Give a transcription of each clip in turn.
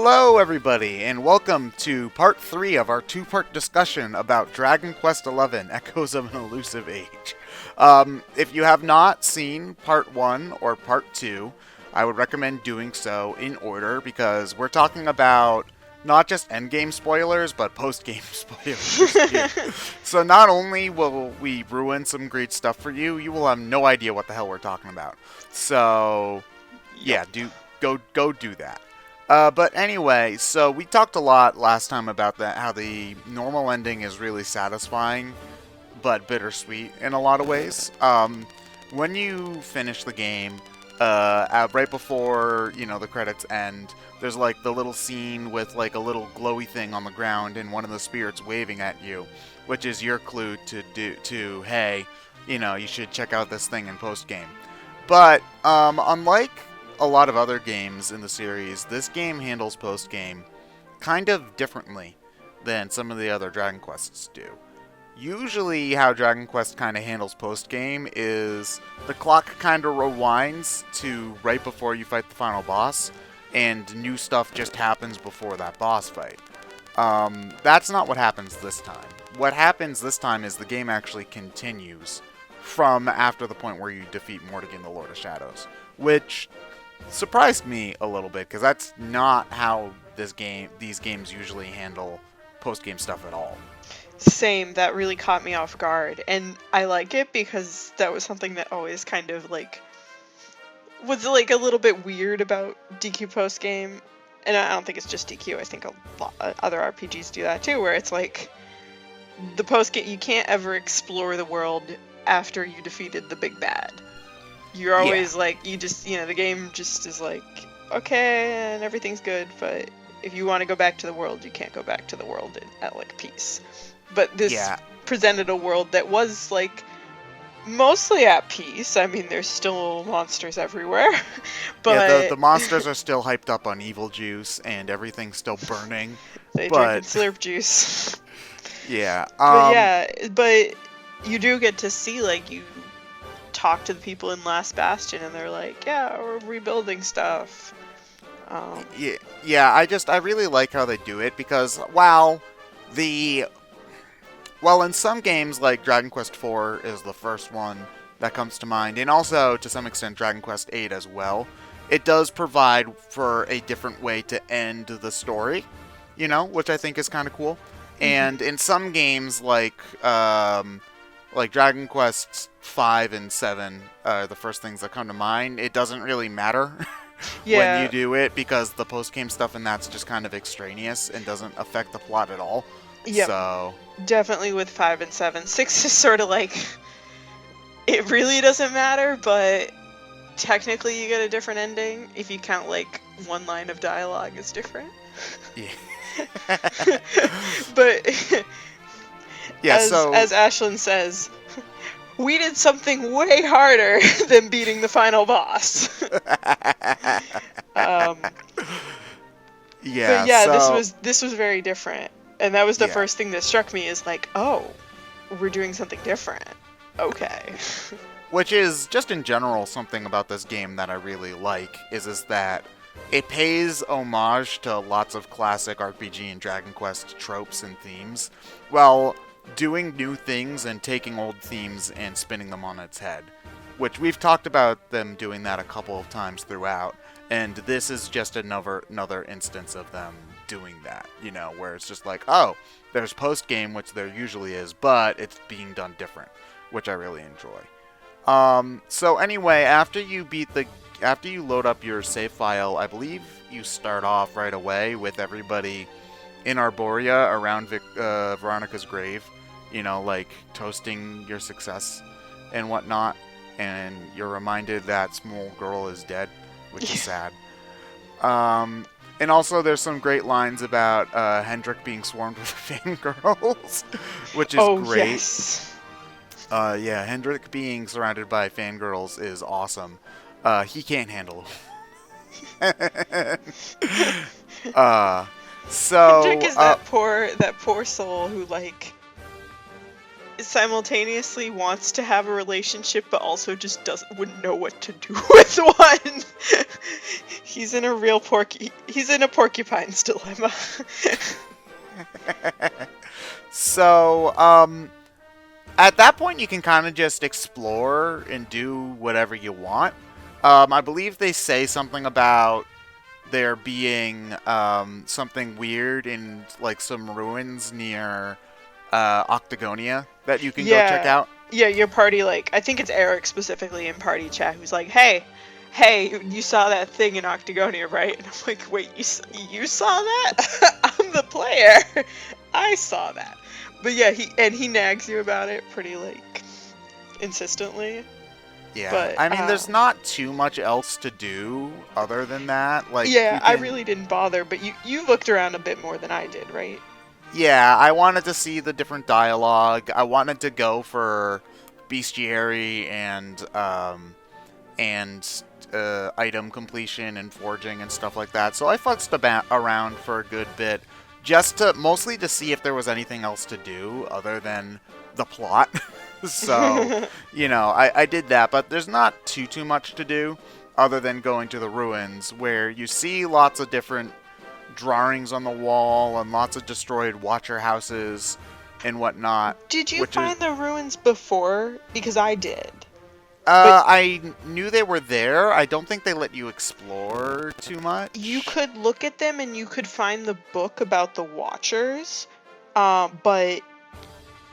Hello, everybody, and welcome to part 3 of our two-part discussion about Dragon Quest XI, Echoes of an Elusive Age. If you have not seen part 1 or part 2, I would recommend doing so in order, because we're talking about not just endgame spoilers, but post-game spoilers here. So not only will we ruin some great stuff for you, you will have no idea what the hell we're talking about. So, yeah, go do that. But anyway, so we talked a lot last time about that, how the normal ending is really satisfying, but bittersweet in a lot of ways. When you finish the game, right before, the credits end, there's like the little scene with like a little glowy thing on the ground and one of the spirits waving at you, which is your clue to hey, you should check out this thing in post-game. But, unlike a lot of other games in the series, this game handles post-game kind of differently than some of the other Dragon Quests do. Usually how Dragon Quest kind of handles post-game is the clock kind of rewinds to right before you fight the final boss, and new stuff just happens before that boss fight. That's not what happens this time. What happens this time is the game actually continues from after the point where you defeat Mordegan, the Lord of Shadows, which surprised me a little bit, because that's not how these games usually handle post-game stuff at all. Same, that really caught me off guard, and I like it because that was something that always kind of was a little bit weird about DQ post-game, and I don't think it's just DQ, I think a lot other RPGs do that too, where it's like the post-game, you can't ever explore the world after you defeated the big bad. You're always you just, the game just is like, okay, and everything's good, but if you want to go back to the world, you can't go back to the world at peace. But this presented a world that was mostly at peace. I mean, there's still monsters everywhere, but the monsters are still hyped up on evil juice, and everything's still burning. They drinking slurp juice. Yeah. But you do get to see you talk to the people in Last Bastion, and they're like, yeah, we're rebuilding stuff. I really like how they do it, because in some games, like Dragon Quest IV is the first one that comes to mind, and also to some extent Dragon Quest VIII as well, it does provide for a different way to end the story, which I think is kind of cool. Mm-hmm. And in some games, like Dragon Quest V and VII are the first things that come to mind, it doesn't really matter when you do it, because the post-game stuff in that's just kind of extraneous and doesn't affect the plot at all. Yep. So definitely with 5 and 7. 6 is sort of it really doesn't matter, but technically you get a different ending if you count one line of dialogue is different. Yeah. But yeah, as Ashlyn says, we did something way harder than beating the final boss. This was very different, and that was the first thing that struck me is oh, we're doing something different. Okay. Which is just in general something about this game that I really like is that it pays homage to lots of classic RPG and Dragon Quest tropes and themes, while doing new things and taking old themes and spinning them on its head, which we've talked about them doing that a couple of times throughout, and this is just another instance of them doing that, where it's just there's post-game, which there usually is, but it's being done different, which I really enjoy. So anyway, after you load up your save file, I believe you start off right away with everybody in Arborea around Veronica's grave, toasting your success and whatnot, and you're reminded that Small Girl is dead, which is sad. And also there's some great lines about Hendrik being swarmed with fangirls, which is great. Yes. Hendrik being surrounded by fangirls is awesome. He can't handle it. So Hendrik is that poor soul who simultaneously wants to have a relationship, but also just wouldn't know what to do with one. He's in a porcupine's dilemma. So, at that point, you can kind of just explore and do whatever you want. I believe they say something about there being something weird in like some ruins near Octagonia that you can go check out. Yeah, your party, like, I think it's Eric specifically in party chat who's like, hey, you saw that thing in Octagonia, right? And I'm like, wait, you saw that? I'm the player. I saw that. But yeah, he nags you about it pretty, like, insistently. Yeah, but, I mean, there's not too much else to do other than that. Like, yeah, I really didn't bother, but you looked around a bit more than I did, right? Yeah, I wanted to see the different dialogue. I wanted to go for bestiary and item completion and forging and stuff like that. So I futzed around for a good bit, mostly to see if there was anything else to do other than the plot. So, I did that, but there's not too much to do other than going to the ruins where you see lots of different drawings on the wall and lots of destroyed watcher houses and whatnot. Did you find the ruins before? Because I did. I knew they were there. I don't think they let you explore too much. You could look at them and you could find the book about the watchers, but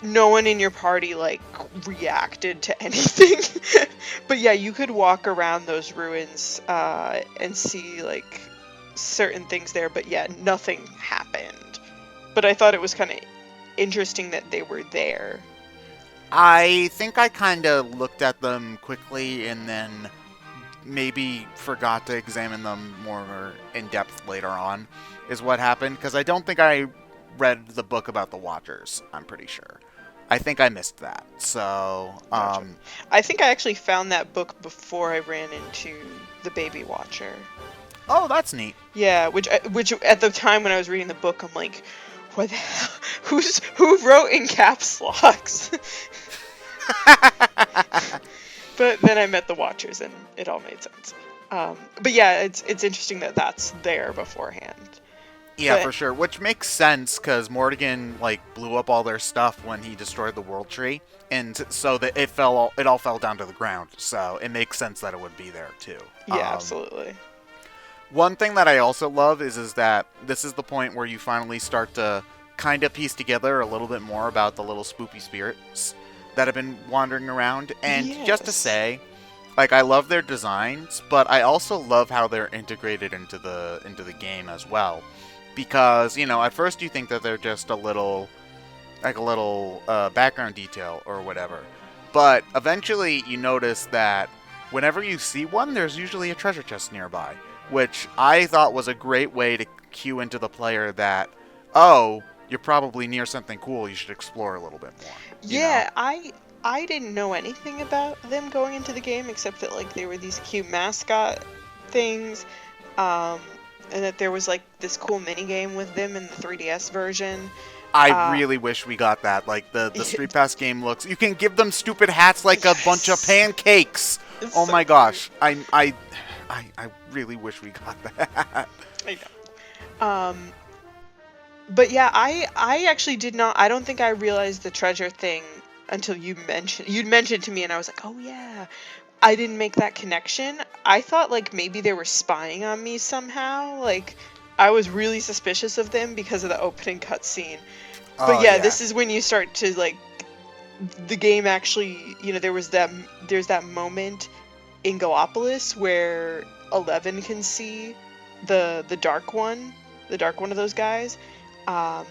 no one in your party, like, reacted to anything. But yeah, you could walk around those ruins and see, like, certain things there, but yeah, nothing happened. But I thought it was kind of interesting that they were there. I think I kind of looked at them quickly and then maybe forgot to examine them more in depth later on, is what happened, because I don't think I read the book about the Watchers, I'm pretty sure. I think I missed that, so... Gotcha. I think I actually found that book before I ran into the Baby Watcher. Oh, that's neat. Yeah, which at the time when I was reading the book, I'm like, what the hell? Who wrote in caps locks? But then I met the Watchers and it all made sense. But yeah, it's interesting that that's there beforehand. Yeah, for sure. Which makes sense because Mordegan blew up all their stuff when he destroyed the World Tree, and so that it all fell down to the ground. So it makes sense that it would be there too. Yeah, absolutely. One thing that I also love is that this is the point where you finally start to kind of piece together a little bit more about the little spoopy spirits that have been wandering around. And just to say, I love their designs, but I also love how they're integrated into the game as well. Because, at first you think that they're just a little background detail or whatever. But eventually you notice that whenever you see one, there's usually a treasure chest nearby. Which I thought was a great way to cue into the player that, oh, you're probably near something cool, you should explore a little bit more. Yeah, I didn't know anything about them going into the game except that they were these cute mascot things. And that there was this cool mini game with them in the 3DS version. I really wish we got that. The Street Pass game looks. You can give them stupid hats like a bunch of pancakes. Oh my gosh, I really wish we got that. I know. But yeah, I actually did not. I don't think I realized the treasure thing until you'd mentioned to me, and I was like, oh yeah. I didn't make that connection. I thought maybe they were spying on me somehow. I was really suspicious of them because of the opening cutscene. But yeah, this is when you start to the game actually. There's that moment in Gallopolis where 11 can see the dark one of those guys. That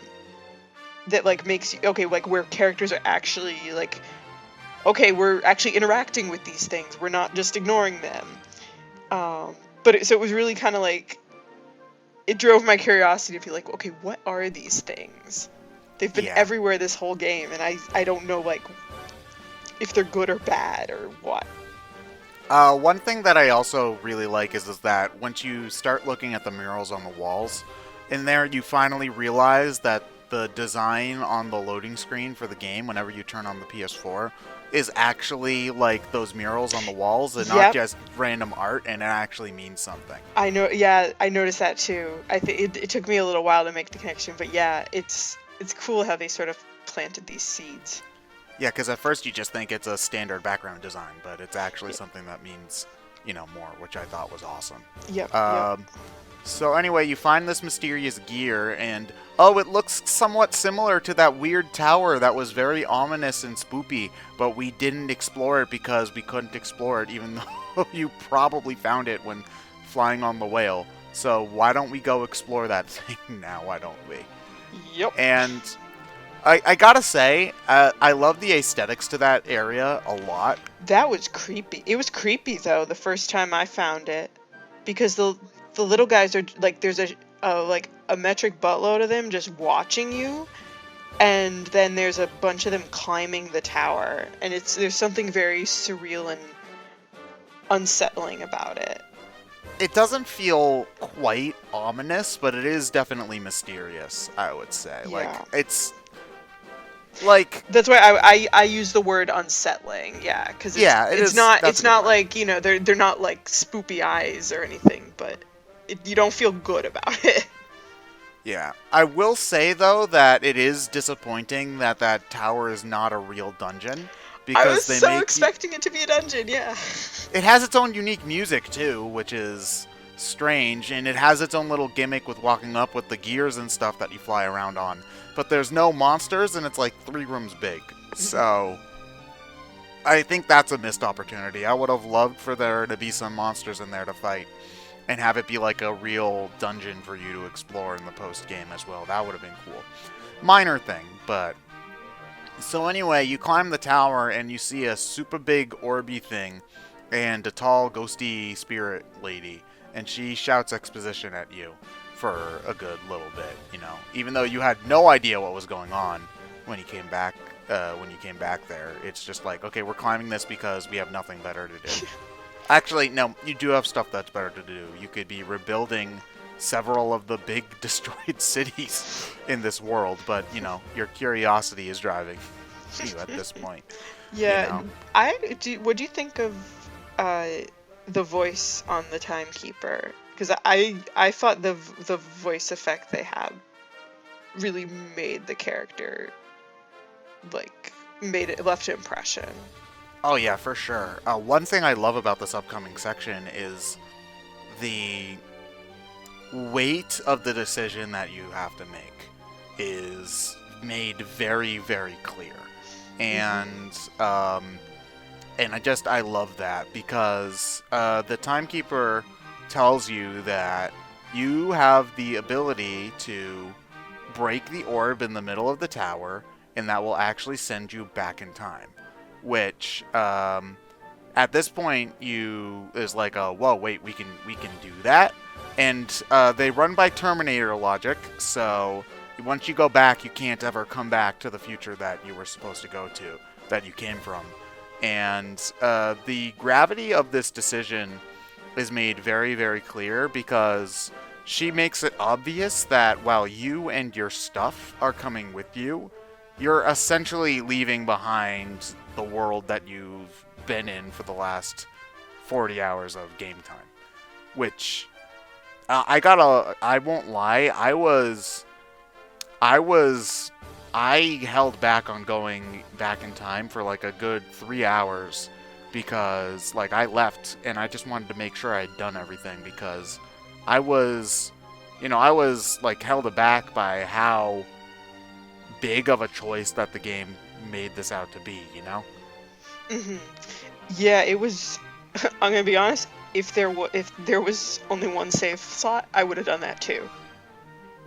makes you where characters are actually okay, we're actually interacting with these things. We're not just ignoring them. So it was really kind of it drove my curiosity to be okay, what are these things? They've been everywhere this whole game, and I don't know if they're good or bad or what. One thing that I also really like is that once you start looking at the murals on the walls, in there you finally realize that the design on the loading screen for the game, whenever you turn on the PS4, is actually like those murals on the walls and not just random art, and it actually means something. I know. Yeah, I noticed that too. I think it took me a little while to make the connection, but yeah, it's cool how they sort of planted these seeds. Yeah, because at first you just think it's a standard background design, but it's actually something that means, more, which I thought was awesome. Yep. So anyway, you find this mysterious gear, and it looks somewhat similar to that weird tower that was very ominous and spoopy, but we didn't explore it because we couldn't explore it, even though you probably found it when flying on the whale. So why don't we go explore that thing now? Why don't we? Yep. And I gotta say, I love the aesthetics to that area a lot. That was creepy. It was creepy though the first time I found it, because the little guys are like, there's a metric buttload of them just watching you, and then there's a bunch of them climbing the tower, and there's something very surreal and unsettling about it. It doesn't feel quite ominous, but it is definitely mysterious, I would say. Yeah. Like, it's like, that's why I use the word unsettling, because it's not like, they're not like spoopy eyes or anything, but you don't feel good about it. Yeah. I will say, though, that it is disappointing that that tower is not a real dungeon. Because I was so expecting it to be a dungeon, yeah. It has its own unique music, too, which is strange, and it has its own little gimmick with walking up with the gears and stuff that you fly around on. But there's no monsters, and it's like 3 rooms big. So I think that's a missed opportunity. I would have loved for there to be some monsters in there to fight, and have it be like a real dungeon for you to explore in the post-game as well. That would have been cool. Minor thing, but... So anyway, you climb the tower, and you see a super big orby thing, and a tall, ghosty spirit lady, and she shouts exposition at you for a good little bit, Even though you had no idea what was going on when you came back there. It's just like, okay, we're climbing this because we have nothing better to do. Actually, no, you do have stuff that's better to do. You could be rebuilding several of the big destroyed cities in this world, but, your curiosity is driving you at this point. Yeah, what do you think of the voice on the timekeeper? Because I thought the voice effect they had really made the character, left an impression. Oh yeah, for sure. One thing I love about this upcoming section is the weight of the decision that you have to make is made very, very clear. And I love that, because the timekeeper tells you that you have the ability to break the orb in the middle of the tower, and that will actually send you back in time. Which, at this point, is like, whoa, wait, we can do that? And they run by Terminator logic, so once you go back, you can't ever come back to the future that you were supposed to go to, that you came from. And the gravity of this decision is made very, very clear, because she makes it obvious that while you and your stuff are coming with you, you're essentially leaving behind the world that you've been in for the last 40 hours of game time. Which, I won't lie, I held back on going back in time for like a good 3 hours, because I left and I just wanted to make sure I had done everything, because I was held aback by how big of a choice that the game made this out to be, Mm-hmm. Yeah, it was. I'm gonna be honest. If there was only one save slot, I would have done that too.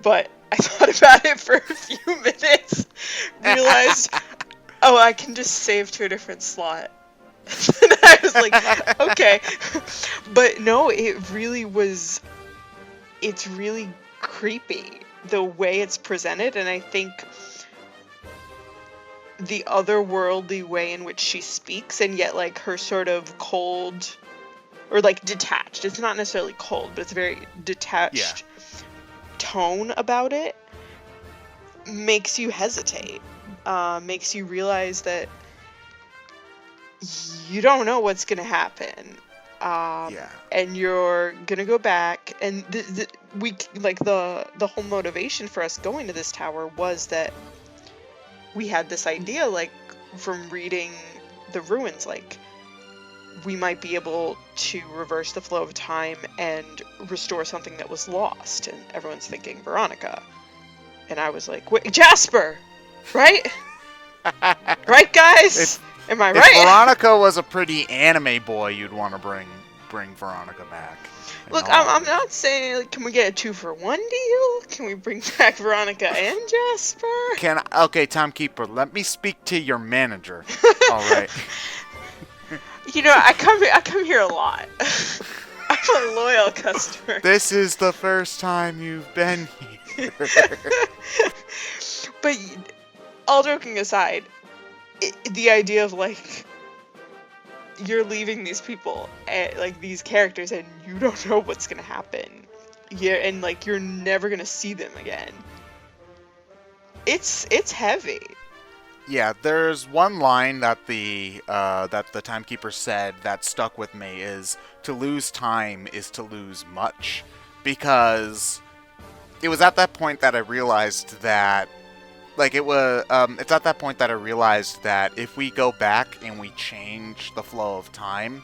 But I thought about it for a few minutes, realized, I can just save to a different slot. And I was like, okay. But no, it really was. It's really creepy the way it's presented, and I think the otherworldly way in which she speaks, and yet her sort of cold or detached. It's not necessarily cold, but it's a very detached tone about it. makes you hesitate, makes you realize that you don't know what's gonna happen. And you're gonna go back, and the whole motivation for us going to this tower was that we had this idea, like, from reading the ruins, like, we might be able to reverse the flow of time and restore something that was lost. And everyone's thinking Veronica, and I was like, wait, Jasper, right? Right, guys? Am I right? If Veronica was a pretty anime boy, you'd want to bring Veronica back. Look, I'm not saying, like, can we get a 2-for-1 deal? Can we bring back Veronica and Jasper? Okay, timekeeper, let me speak to your manager. All right. You know, I come here a lot. I'm a loyal customer. This is the first time you've been here. But all joking aside, the idea of, like, you're leaving these people, like, these characters, and you don't know what's gonna happen. Yeah, and, like, you're never gonna see them again. It's heavy. Yeah, there's one line that the timekeeper said that stuck with me, is to lose time is to lose much, because it was at that point that I realized that, like, it's at that point that I realized that if we go back and we change the flow of time,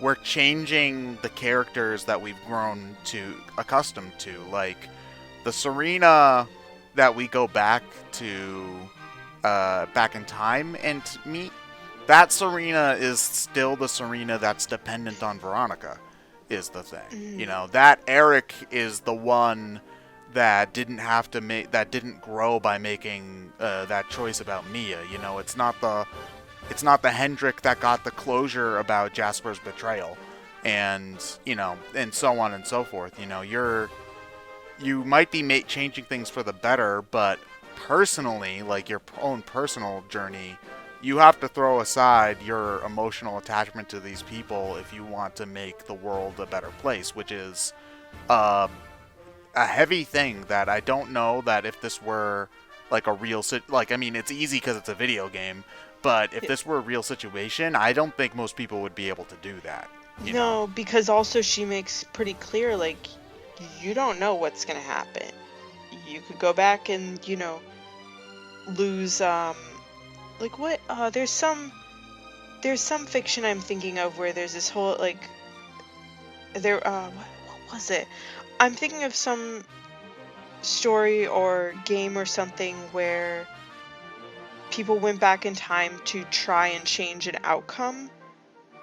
we're changing the characters that we've grown to accustomed to. Like, the Serena that we go back to, back in time and meet, that Serena is still the Serena that's dependent on Veronica, is the thing. You know, that Eric is the one that didn't grow by making that choice about Mia. You know, it's not the Hendrik that got the closure about Jasper's betrayal, and, you know, and so on and so forth. You know, you might be changing things for the better, but personally, like, your own personal journey, you have to throw aside your emotional attachment to these people if you want to make the world a better place, which is a heavy thing that I don't know that if this were, like, a real I mean, it's easy because it's a video game, but if this were a real situation, I don't think most people would be able to do that. You know? Because also she makes pretty clear, like, you don't know what's gonna happen. You could go back and, you know, lose, like, what, there's some fiction I'm thinking of where there's this whole, like, what was it? I'm thinking of some story or game or something where people went back in time to try and change an outcome,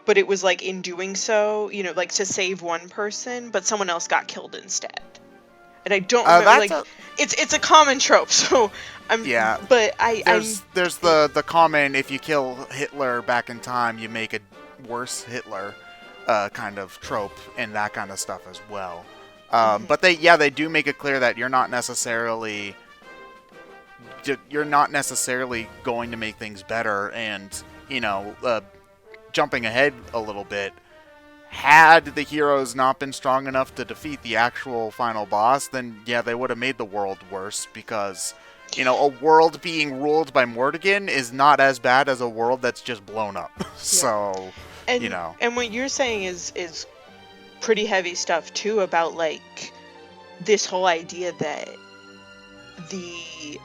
but it was, like, in doing so, you know, like, to save one person, but someone else got killed instead. And I don't remember, like, it's a common trope, so there's the common, if you kill Hitler back in time, you make a worse Hitler kind of trope and that kind of stuff as well. But they do make it clear that you're not necessarily going to make things better. And, you know, jumping ahead a little bit, had the heroes not been strong enough to defeat the actual final boss, then yeah, they would have made the world worse, because, you know, a world being ruled by Mordegan is not as bad as a world that's just blown up. Yeah. So, you know. And what you're saying is pretty heavy stuff too, about, like, this whole idea that the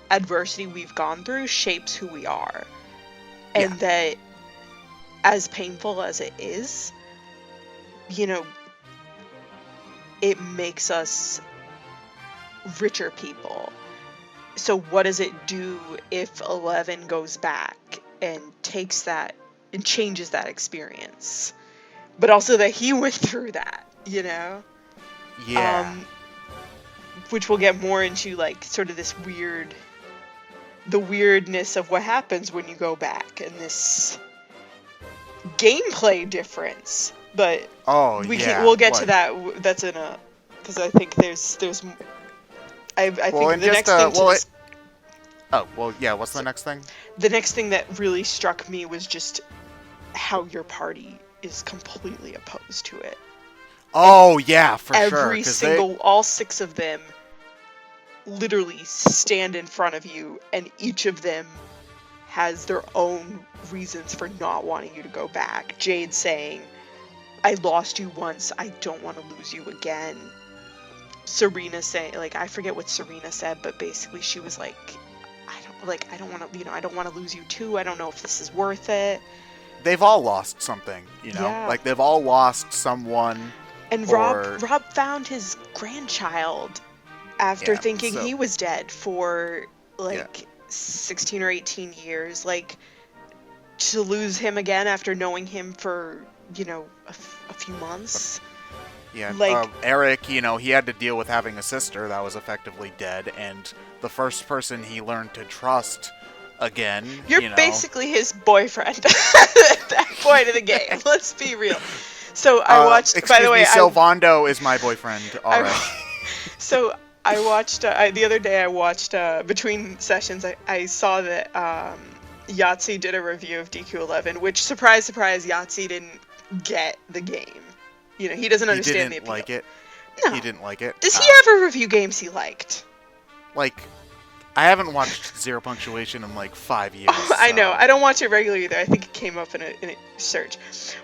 adversity we've gone through shapes who we are. And that, as painful as it is, you know, it makes us richer people. So what does it do if 11 goes back and takes that and changes that experience? But also that he went through that, you know? Yeah. Which we'll get more into, like, sort of this the weirdness of what happens when you go back, and this gameplay difference. But we'll get to that. That's in a, because I think there's I think the next thing. What's the next thing? The next thing that really struck me was just how your party is completely opposed to it. Oh, yeah, for sure. Every single, all 6 of them literally stand in front of you, and each of them has their own reasons for not wanting you to go back. Jade saying, I lost you once, I don't want to lose you again. Serena saying, like, I forget what Serena said, but basically she was like, I don't want to, I don't want to lose you too. I don't know if this is worth it. They've all lost something, Yeah. Like, they've all lost someone. And Rob found his grandchild after thinking he was dead for, 16 or 18 years. Like, to lose him again after knowing him for, a few months. Yeah, like Eric, he had to deal with having a sister that was effectively dead, and the first person he learned to trust again. You're basically his boyfriend at that point of the game. Let's be real. So I watched. By the way, Silvando is my boyfriend. All right. So I watched the other day. I watched between sessions. I saw that Yahtzee did a review of DQ11, which surprise, surprise, Yahtzee didn't get the game. He doesn't understand the appeal. Like it. No. He didn't like it. Does he ever review games he liked? Like, I haven't watched Zero Punctuation in like 5 years. I know. I don't watch it regularly either. I think it came up in a search.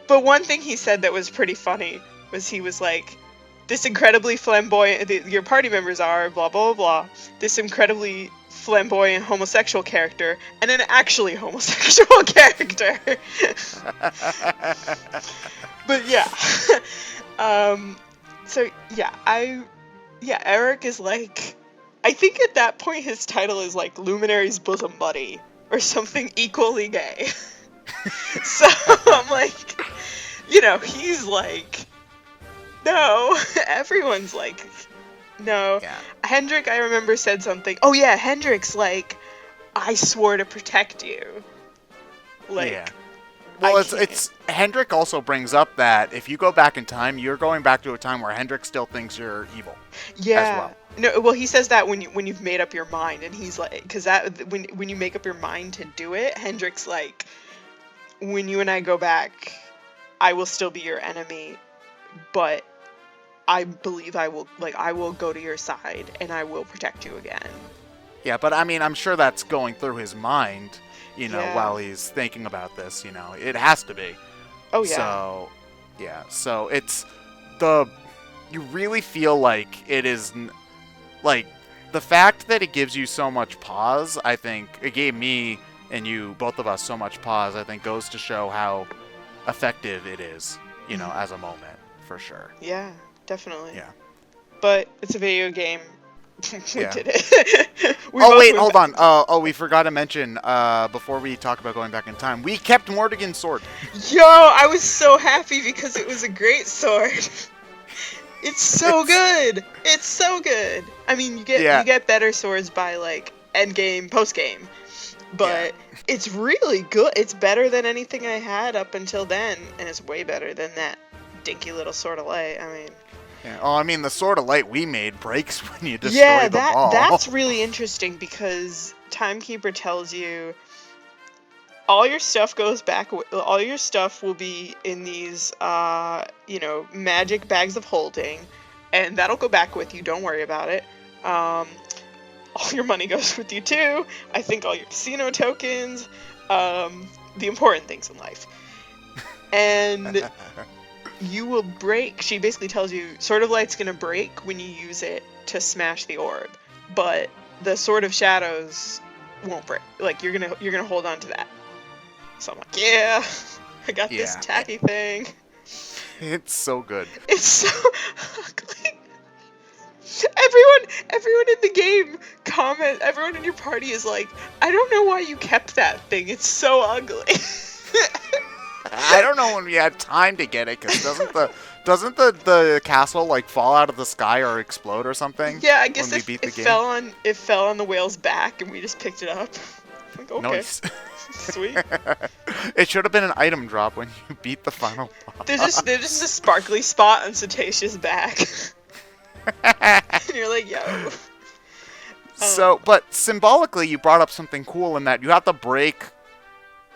But one thing he said that was pretty funny was he was like, this incredibly flamboyant, your party members are blah, blah, blah, this incredibly flamboyant homosexual character and an actually homosexual character. But yeah. So yeah, Eric is like, I think at that point his title is like Luminary's bosom buddy or something equally gay. So I'm like, he's like, no. Everyone's like, no. Yeah. Hendrik, I remember, said something. Oh yeah, Hendrik's like, I swore to protect you. Like, yeah. Well, it's Hendrik also brings up that if you go back in time, you're going back to a time where Hendrik still thinks you're evil. Yeah. As well. No, well, he says that when you've made up your mind, and he's like, because that when you make up your mind to do it, Hendrik's like, when you and I go back, I will still be your enemy, but I believe I will go to your side and I will protect you again. Yeah, but I mean, I'm sure that's going through his mind, Yeah. while he's thinking about this. It has to be. Oh yeah. So, yeah. So it's you really feel like it is. Like, the fact that it gives you so much pause, I think, it gave me and you, both of us, so much pause, I think goes to show how effective it is, as a moment, for sure. Yeah, definitely. Yeah. But it's a video game. We did it. Hold on. We forgot to mention, before we talk about going back in time, we kept Mordegan's sword. Yo, I was so happy because it was a great sword. It's so good. It's so good. I mean, you get better swords by like end game, post game, but it's really good. It's better than anything I had up until then, and it's way better than that dinky little sword of light. I mean, yeah. Oh, I mean, the sword of light we made breaks when you destroy the ball. Yeah, that's really interesting because Timekeeper tells you all your stuff goes back. All your stuff will be in these, magic bags of holding, and that'll go back with you. Don't worry about it. All your money goes with you too. I think all your casino tokens, the important things in life, and you will break. She basically tells you, Sword of Light's gonna break when you use it to smash the orb, but the Sword of Shadows won't break. Like you're gonna hold on to that. So I'm like, yeah, I got this tacky thing. It's so good. It's so ugly. Everyone in the game everyone in your party is like, I don't know why you kept that thing. It's so ugly. I don't know when we had time to get it, because doesn't the castle like fall out of the sky or explode or something? Yeah, I guess it fell on the whale's back and we just picked it up. Like, okay. Nice. Sweet. It should have been an item drop when you beat the final boss. There's just a sparkly spot on Cetacea's back. And you're like, yo. So, but symbolically, you brought up something cool in that you have to break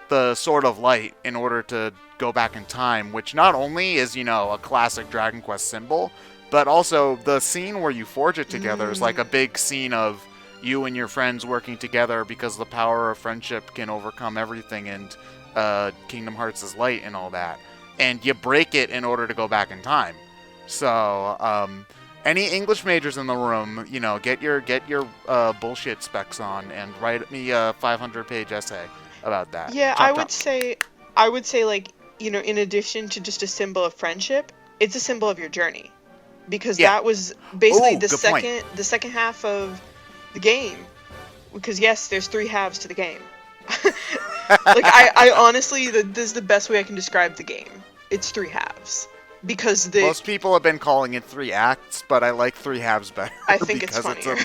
the Sword of Light in order to go back in time, which not only is, a classic Dragon Quest symbol, But also, the scene where you forge it together is like a big scene of you and your friends working together because the power of friendship can overcome everything, and Kingdom Hearts is light and all that. And you break it in order to go back in time. So, any English majors in the room, get your bullshit specs on and write me a 500-page essay about that. Yeah, Chop, chop. I would say like, in addition to just a symbol of friendship, it's a symbol of your journey. Because that was basically the second half of the game. Because yes, there's 3 halves to the game. Like I honestly, this is the best way I can describe the game. It's 3 halves. Because most people have been calling it 3 acts, but I like 3 halves better. I think it's funnier.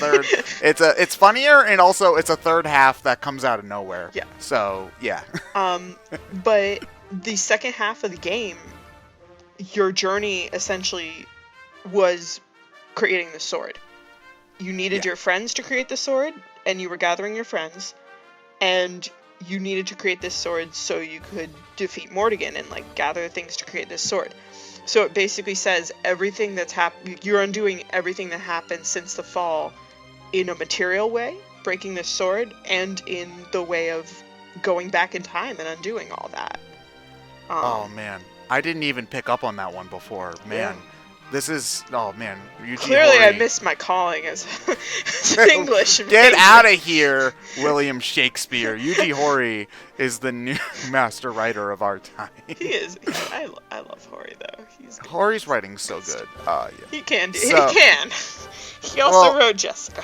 It's funnier, and also it's a third half that comes out of nowhere. Yeah. So yeah. But the second half of the game, your journey essentially was creating the sword. You needed your friends to create the sword, and you were gathering your friends, and you needed to create this sword so you could defeat Mordegan and like gather things to create this sword. So it basically says everything that's happened, you're undoing everything that happened since the fall in a material way, breaking this sword, and in the way of going back in time and undoing all that. Oh man, I didn't even pick up on that one before. Man. Yeah. This is, oh man, Yuji Clearly Horii. I missed my calling as an English major. Get out of here, William Shakespeare. Yuji Horii is the new master writer of our time. He is. I love Horii though. Horii's writing's so good. Yeah. He can do. He can. He also wrote Jessica.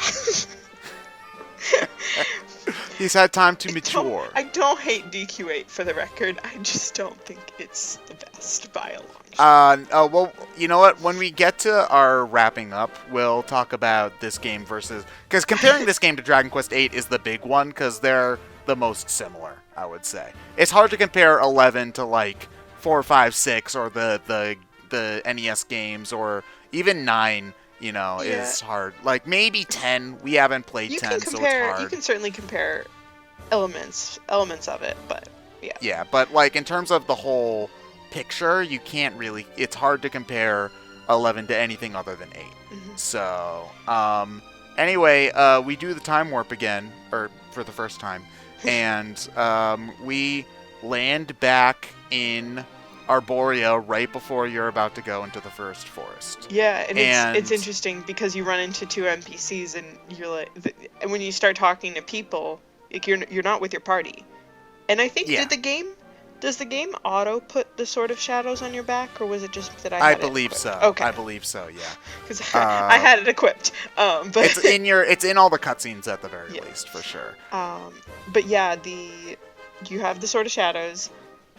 He's had time to mature. I don't hate DQ8 for the record. I just don't think it's the best by a long shot. Well, you know what? When we get to our wrapping up, we'll talk about this game versus... Because comparing this game to Dragon Quest VIII is the big one, because they're the most similar, I would say. It's hard to compare 11 to, like, 4, 5, 6, or the NES games, or even 9... is hard. Like, maybe 10. We haven't played 10, so it's hard. You can certainly compare elements of it, but yeah. Yeah, but, like, in terms of the whole picture, you can't really... It's hard to compare 11 to anything other than 8. Mm-hmm. So, anyway, we do the time warp again, or for the first time, and we land back in Arborea right before you're about to go into the first forest. Yeah, and it's interesting because you run into 2 NPCs and you're like, and when you start talking to people, like you're not with your party. And I think does the game auto put the Sword of Shadows on your back, or was it just that I believe so. Okay. I believe so, yeah. Because I had it equipped. But it's in all the cutscenes at the very least, for sure. But yeah, you have the Sword of Shadows.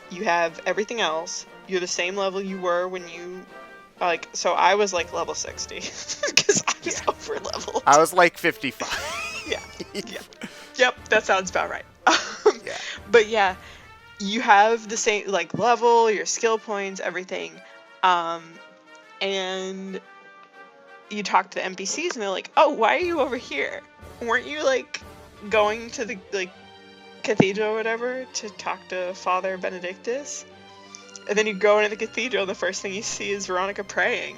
You have everything else. You're the same level you were when you, so I was like level 60 because I was over leveled. I was like 55. Yeah. Yep, that sounds about right. But yeah, you have the same like level, your skill points, everything, and you talk to the NPCs and they're like, "Oh, why are you over here? Weren't you like going to the cathedral or whatever to talk to Father Benedictus?" And then you go into the cathedral and the first thing you see is Veronica praying.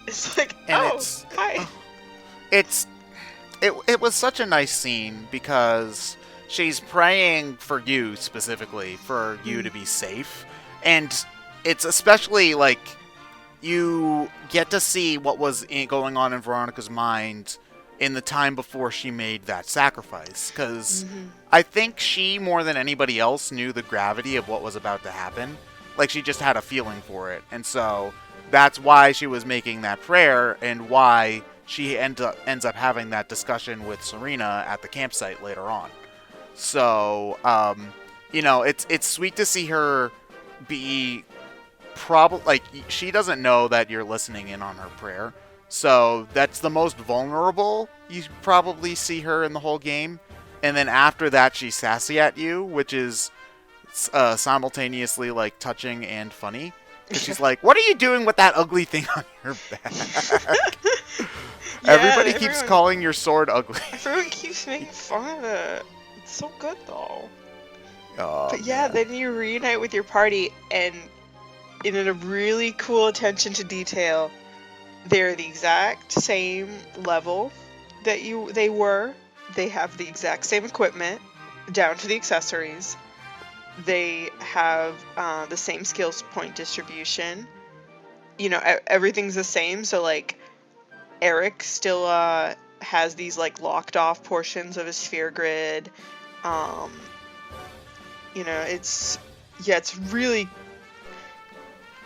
It's like, hi. It was such a nice scene because she's praying for you specifically, for you to be safe. And it's especially like you get to see what was going on in Veronica's mind in the time before she made that sacrifice, because I think she, more than anybody else, knew the gravity of what was about to happen. Like, she just had a feeling for it, and so that's why she was making that prayer, and why she ends up having that discussion with Serena at the campsite later on. So, it's sweet to see her be she doesn't know that you're listening in on her prayer. So that's the most vulnerable you probably see her in the whole game. And then after that, she's sassy at you, which is simultaneously like touching and funny. Because she's like, "What are you doing with that ugly thing on your back?" Everybody keeps calling your sword ugly. Everyone keeps making fun of it. It's so good though. Oh, but yeah, then you reunite with your party, and in a really cool attention to detail, they're the exact same level that they were. They have the exact same equipment, down to the accessories. They have the same skills point distribution. You know, everything's the same. So like, Eric still has these like locked off portions of his sphere grid. You know, it's really.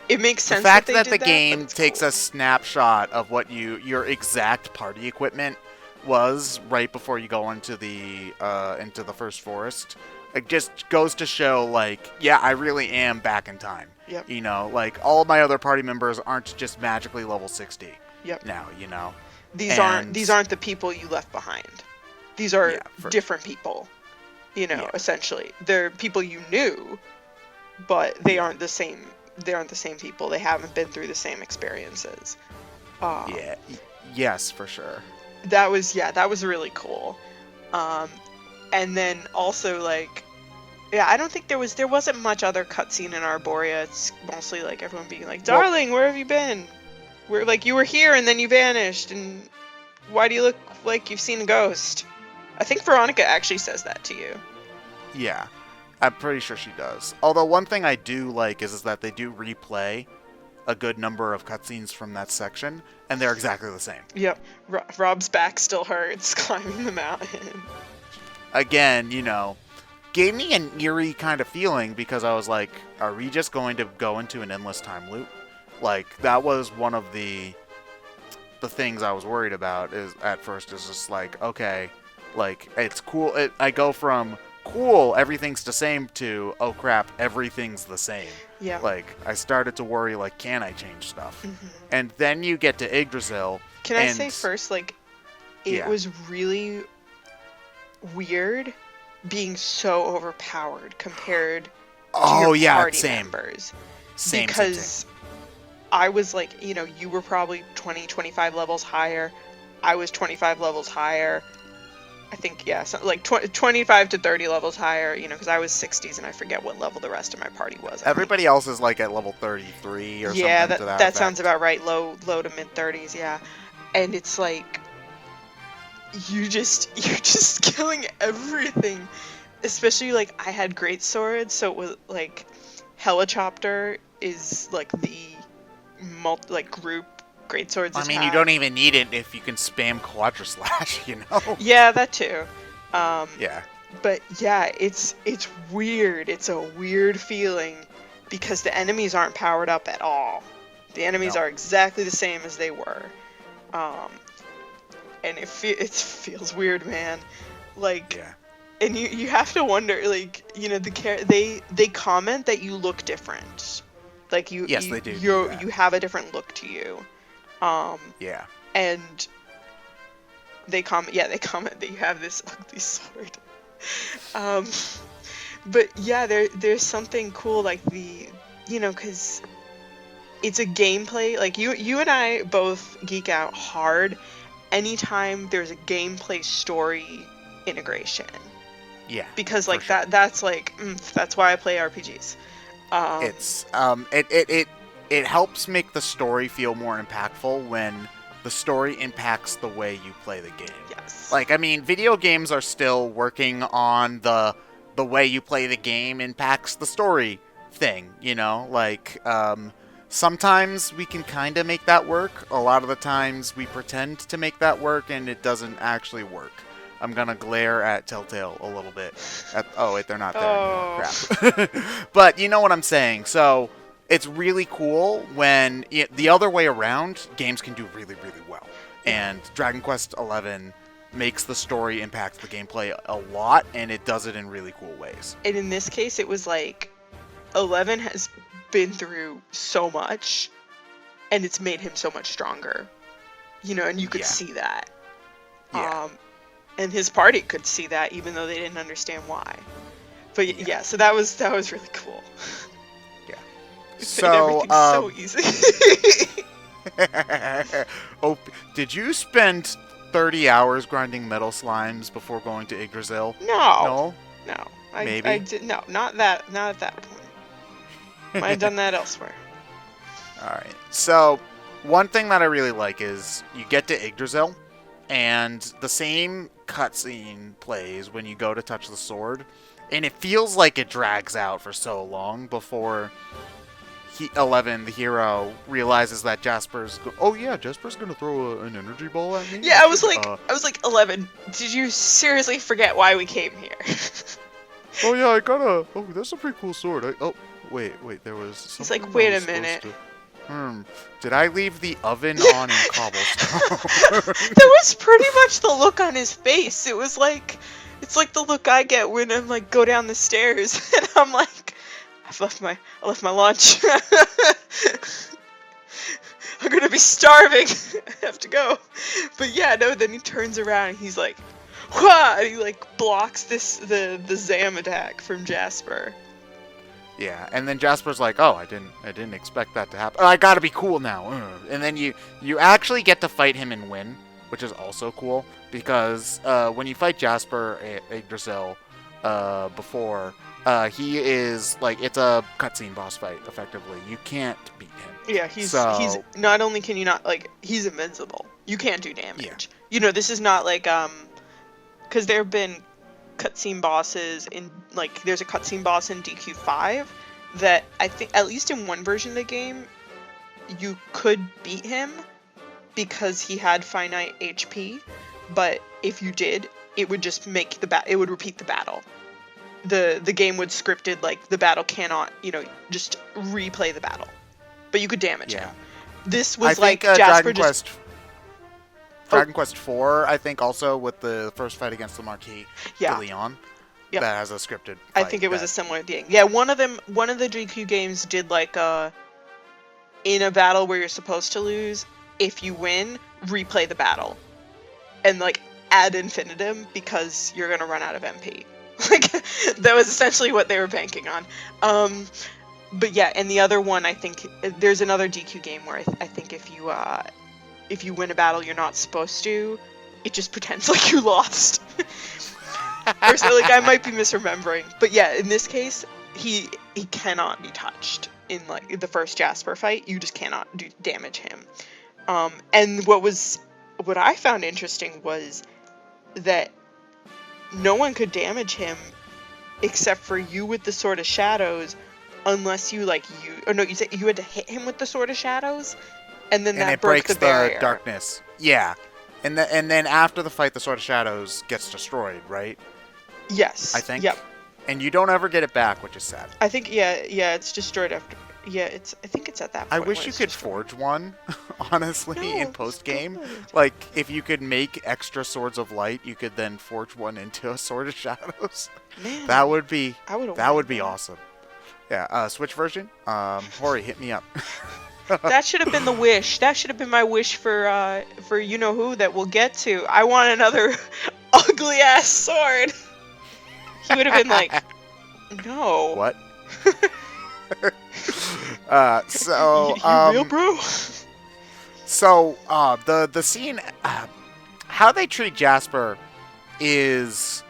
It makes sense. The fact that, that they the did game that, takes cool. a snapshot of what your exact party equipment was right before you go into the first forest, it just goes to show, like, yeah, I really am back in time. Yep. You know, like, all of my other party members aren't just magically level 60. Yep. Now, you know. These aren't the people you left behind. These are different people. You know, essentially, they're people you knew, but they aren't the same. They aren't the same people. They haven't been through the same experiences. Yes, for sure. That was really cool. And then also, like, I don't think there wasn't much other cutscene in Arborea. It's mostly like everyone being like, "Darling, where have you been? We're like, you were here and then you vanished, and why do you look like you've seen a ghost?" I think Veronica actually says that to you. Yeah, I'm pretty sure she does. Although one thing I do like is that they do replay a good number of cutscenes from that section, and they're exactly the same. Yep. Rob's back still hurts climbing the mountain. Again, you know, gave me an eerie kind of feeling, because I was like, are we just going to go into an endless time loop? Like, that was one of the things I was worried about is just like, okay, like, it's cool. I go from cool, everything's the same, to, oh crap, everything's the same. Yeah. Like, I started to worry, like, can I change stuff? Mm-hmm. And then you get to Yggdrasil. Can I say first, like, it was really weird being so overpowered compared to your party members. Same. Because I was like, you know, you were probably 20, 25 levels higher. I was 25 levels higher. I think, like 25 to 30 levels higher, you know, because I was 60s and I forget what level the rest of my party was. Everybody else is like at level 33 or something. Yeah, that sounds about right. Low to mid 30s, yeah. And it's like, you're just killing everything. Especially, like, I had great swords, so it was like Helichopter is like the group great swords. I mean, you don't even need it if you can spam Quadra Slash, you know? Yeah, that too. Yeah. But yeah, it's weird. It's a weird feeling because the enemies aren't powered up at all. The enemies are exactly the same as they were. And it feels weird, man. Like, and you have to wonder, like, you know, they comment that you look different. Like, yes, they do. You have a different look to you. And they comment that you have this ugly sword. But yeah, there's something cool, like because it's a gameplay, like you and I both geek out hard anytime there's a gameplay story integration. Yeah. Because like that's like that's why I play RPGs. It helps make the story feel more impactful when the story impacts the way you play the game. Yes. Like, I mean, video games are still working on the way you play the game impacts the story thing, you know? Like, sometimes we can kind of make that work. A lot of the times we pretend to make that work and it doesn't actually work. I'm gonna glare at Telltale a little bit. Oh, wait, they're not there anymore. Crap. But you know what I'm saying. So it's really cool when the other way around, games can do really, really well. And Dragon Quest XI makes the story impact the gameplay a lot, and it does it in really cool ways. And in this case, it was like 11 has been through so much, and it's made him so much stronger. You know, and you could see that. Yeah. And his party could see that, even though they didn't understand why. But yeah, so that was really cool. Yeah. So everything's so easy. Oh, did you spend 30 hours grinding metal slimes before going to Yggdrasil? No. Maybe. I did not at that point. Might have done that elsewhere. All right. So One thing that I really like is you get to Yggdrasil, and the same cutscene plays when you go to touch the sword, and it feels like it drags out for so long before 11, the hero, realizes that Jasper's gonna throw an energy ball at me. Yeah, I was like, 11, did you seriously forget why we came here? Oh yeah, I got a. Oh, that's a pretty cool sword. Wait, there was. He's like, wait a minute. Did I leave the oven on in cobblestone? That was pretty much the look on his face. It was like, it's like the look I get when I'm like go down the stairs and I'm like, I left my lunch. I'm gonna be starving. I have to go. But yeah, no. Then he turns around and he's like, "Wah!" And he like blocks the Zam attack from Jasper. Yeah, and then Jasper's like, "Oh, I didn't expect that to happen. Oh, I gotta be cool now." And then you actually get to fight him and win, which is also cool because when you fight Jasper at Yggdrasil before, he is like, it's a cutscene boss fight. Effectively, you can't beat him. Yeah, he's not only can you not, like, he's invincible. You can't do damage. Yeah. You know, this is not like because there have been cutscene bosses in, like, there's a cutscene boss in DQ5 that I think, at least in one version of the game, you could beat him because he had finite HP, but if you did, it would just make it would repeat the battle. The game would scripted, like, the battle cannot, just replay the battle. But you could damage him. This was Jasper Dragon Quest 4, I think, also with the first fight against the Marquis, to Leon, that has a scripted fight. I think it was a similar thing. Yeah, one of the GQ games did, like, in a battle where you're supposed to lose, if you win, replay the battle. And, like, ad infinitum because you're gonna run out of MP. Like, that was essentially what they were banking on. But yeah, and the other one, I think, there's another DQ game where I think if you win a battle you're not supposed to, it just pretends like you lost. Or so, like, I might be misremembering. But yeah, in this case, he cannot be touched in, like, the first Jasper fight. You just cannot damage him. And what I found interesting was that no one could damage him except for you with the Sword of Shadows, unless you said you had to hit him with the Sword of Shadows, and then that broke the barrier. Breaks the darkness. Yeah, and then after the fight, the Sword of Shadows gets destroyed, right? Yes. I think. Yep. And you don't ever get it back, which is sad. I think it's destroyed after. Yeah, I think it's at that point. I wish you could forge one, honestly, in post-game. Like, if you could make extra Swords of Light, you could then forge one into a Sword of Shadows. Man, that would be awesome. Yeah, Switch version? Hori, hit me up. That should have been the wish. That should have been my wish for you-know-who that we'll get to. I want another ugly-ass sword. He would have been like, no. What? You real, bro? So, the scene, how they treat Jasper is,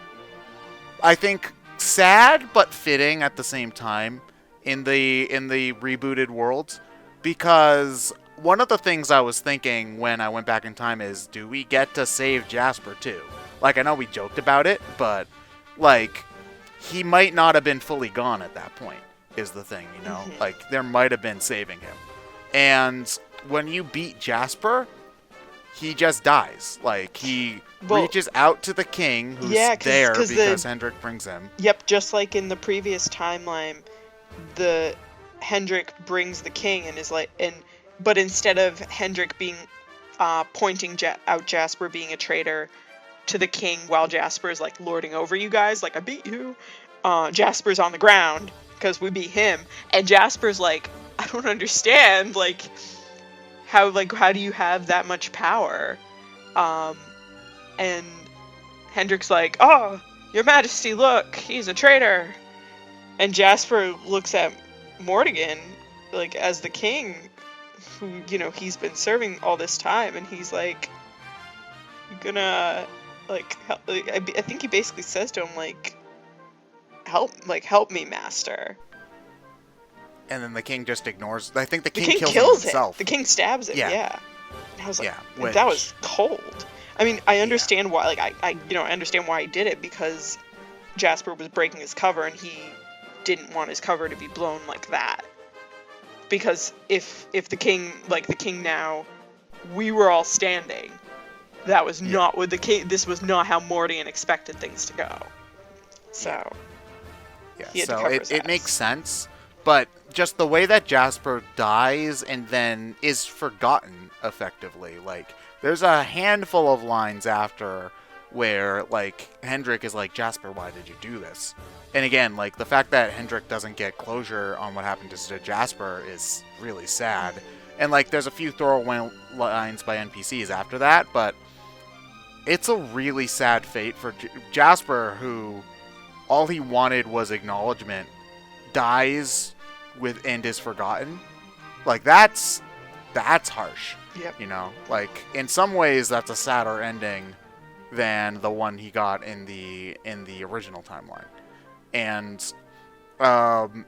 I think, sad but fitting at the same time in the rebooted world, because one of the things I was thinking when I went back in time is, do we get to save Jasper too? Like, I know we joked about it, but, like, he might not have been fully gone at that point, is the thing, you know? Mm-hmm. Like, there might have been saving him. And when you beat Jasper, he just dies. Like, he reaches out to the king, who's there because Hendrik brings him. Yep, just like in the previous timeline, the Hendrik brings the king and is like, but instead of Hendrik being pointing out Jasper being a traitor to the king while Jasper's like lording over you guys, like, I beat you, Jasper's on the ground because we beat him, and Jasper's like, I don't understand, like, how do you have that much power? And Hendrik's like, oh, your majesty, look, he's a traitor. And Jasper looks at Mordegan, like, as the king, who, he's been serving all this time, and he's like, you gonna, like, help, I think he basically says to him, like, help me, master. And then the king just ignores. I think the The king king kills kills him himself. The king stabs him. Yeah. Yeah. And I was like, Yeah, that which- was cold. I mean, I understand why. Like, I understand why he did it, because Jasper was breaking his cover, and he didn't want his cover to be blown like that. Because if the king, like the king now, we were all standing. That was not what the king. This was not how Mordegan expected things to go. So. Yeah. He had to So cover his it ass. makes sense, but just the way that Jasper dies and then is forgotten effectively. Like, there's a handful of lines after where, like, Hendrik is like, Jasper, why did you do this? And again, like, the fact that Hendrik doesn't get closure on what happened to Jasper is really sad. And, like, there's a few throwaway lines by NPCs after that, but it's a really sad fate for Jasper, who all he wanted was acknowledgement, dies with and is forgotten. Like, that's harsh. Yep. You know, like, in some ways that's a sadder ending than the one he got in the original timeline. And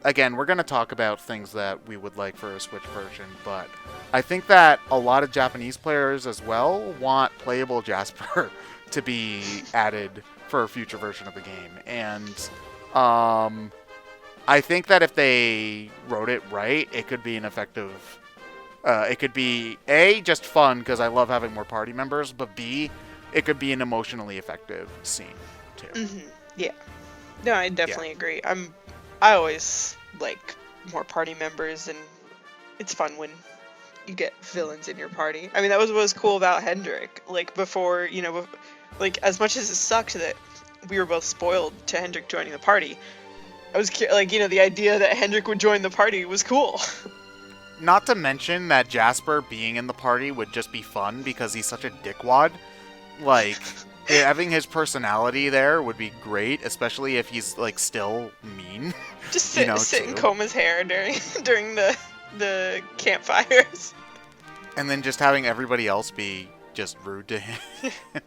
again, we're going to talk about things that we would like for a Switch version, but I think that a lot of Japanese players as well want playable Jasper to be added for a future version of the game. And I think that if they wrote it right, it could be an effective... it could be, A, just fun, because I love having more party members, but B, it could be an emotionally effective scene, too. Mm-hmm. Yeah. No, I definitely agree. I always like more party members, and it's fun when you get villains in your party. I mean, that was what was cool about Hendrik. Like, before, like, as much as it sucked that we were both spoiled to Hendrik joining the party, I was like, the idea that Hendrik would join the party was cool. Not to mention that Jasper being in the party would just be fun because he's such a dickwad. Like, having his personality there would be great, especially if he's, like, still mean. Just sit and comb his hair during the campfires. And then just having everybody else be just rude to him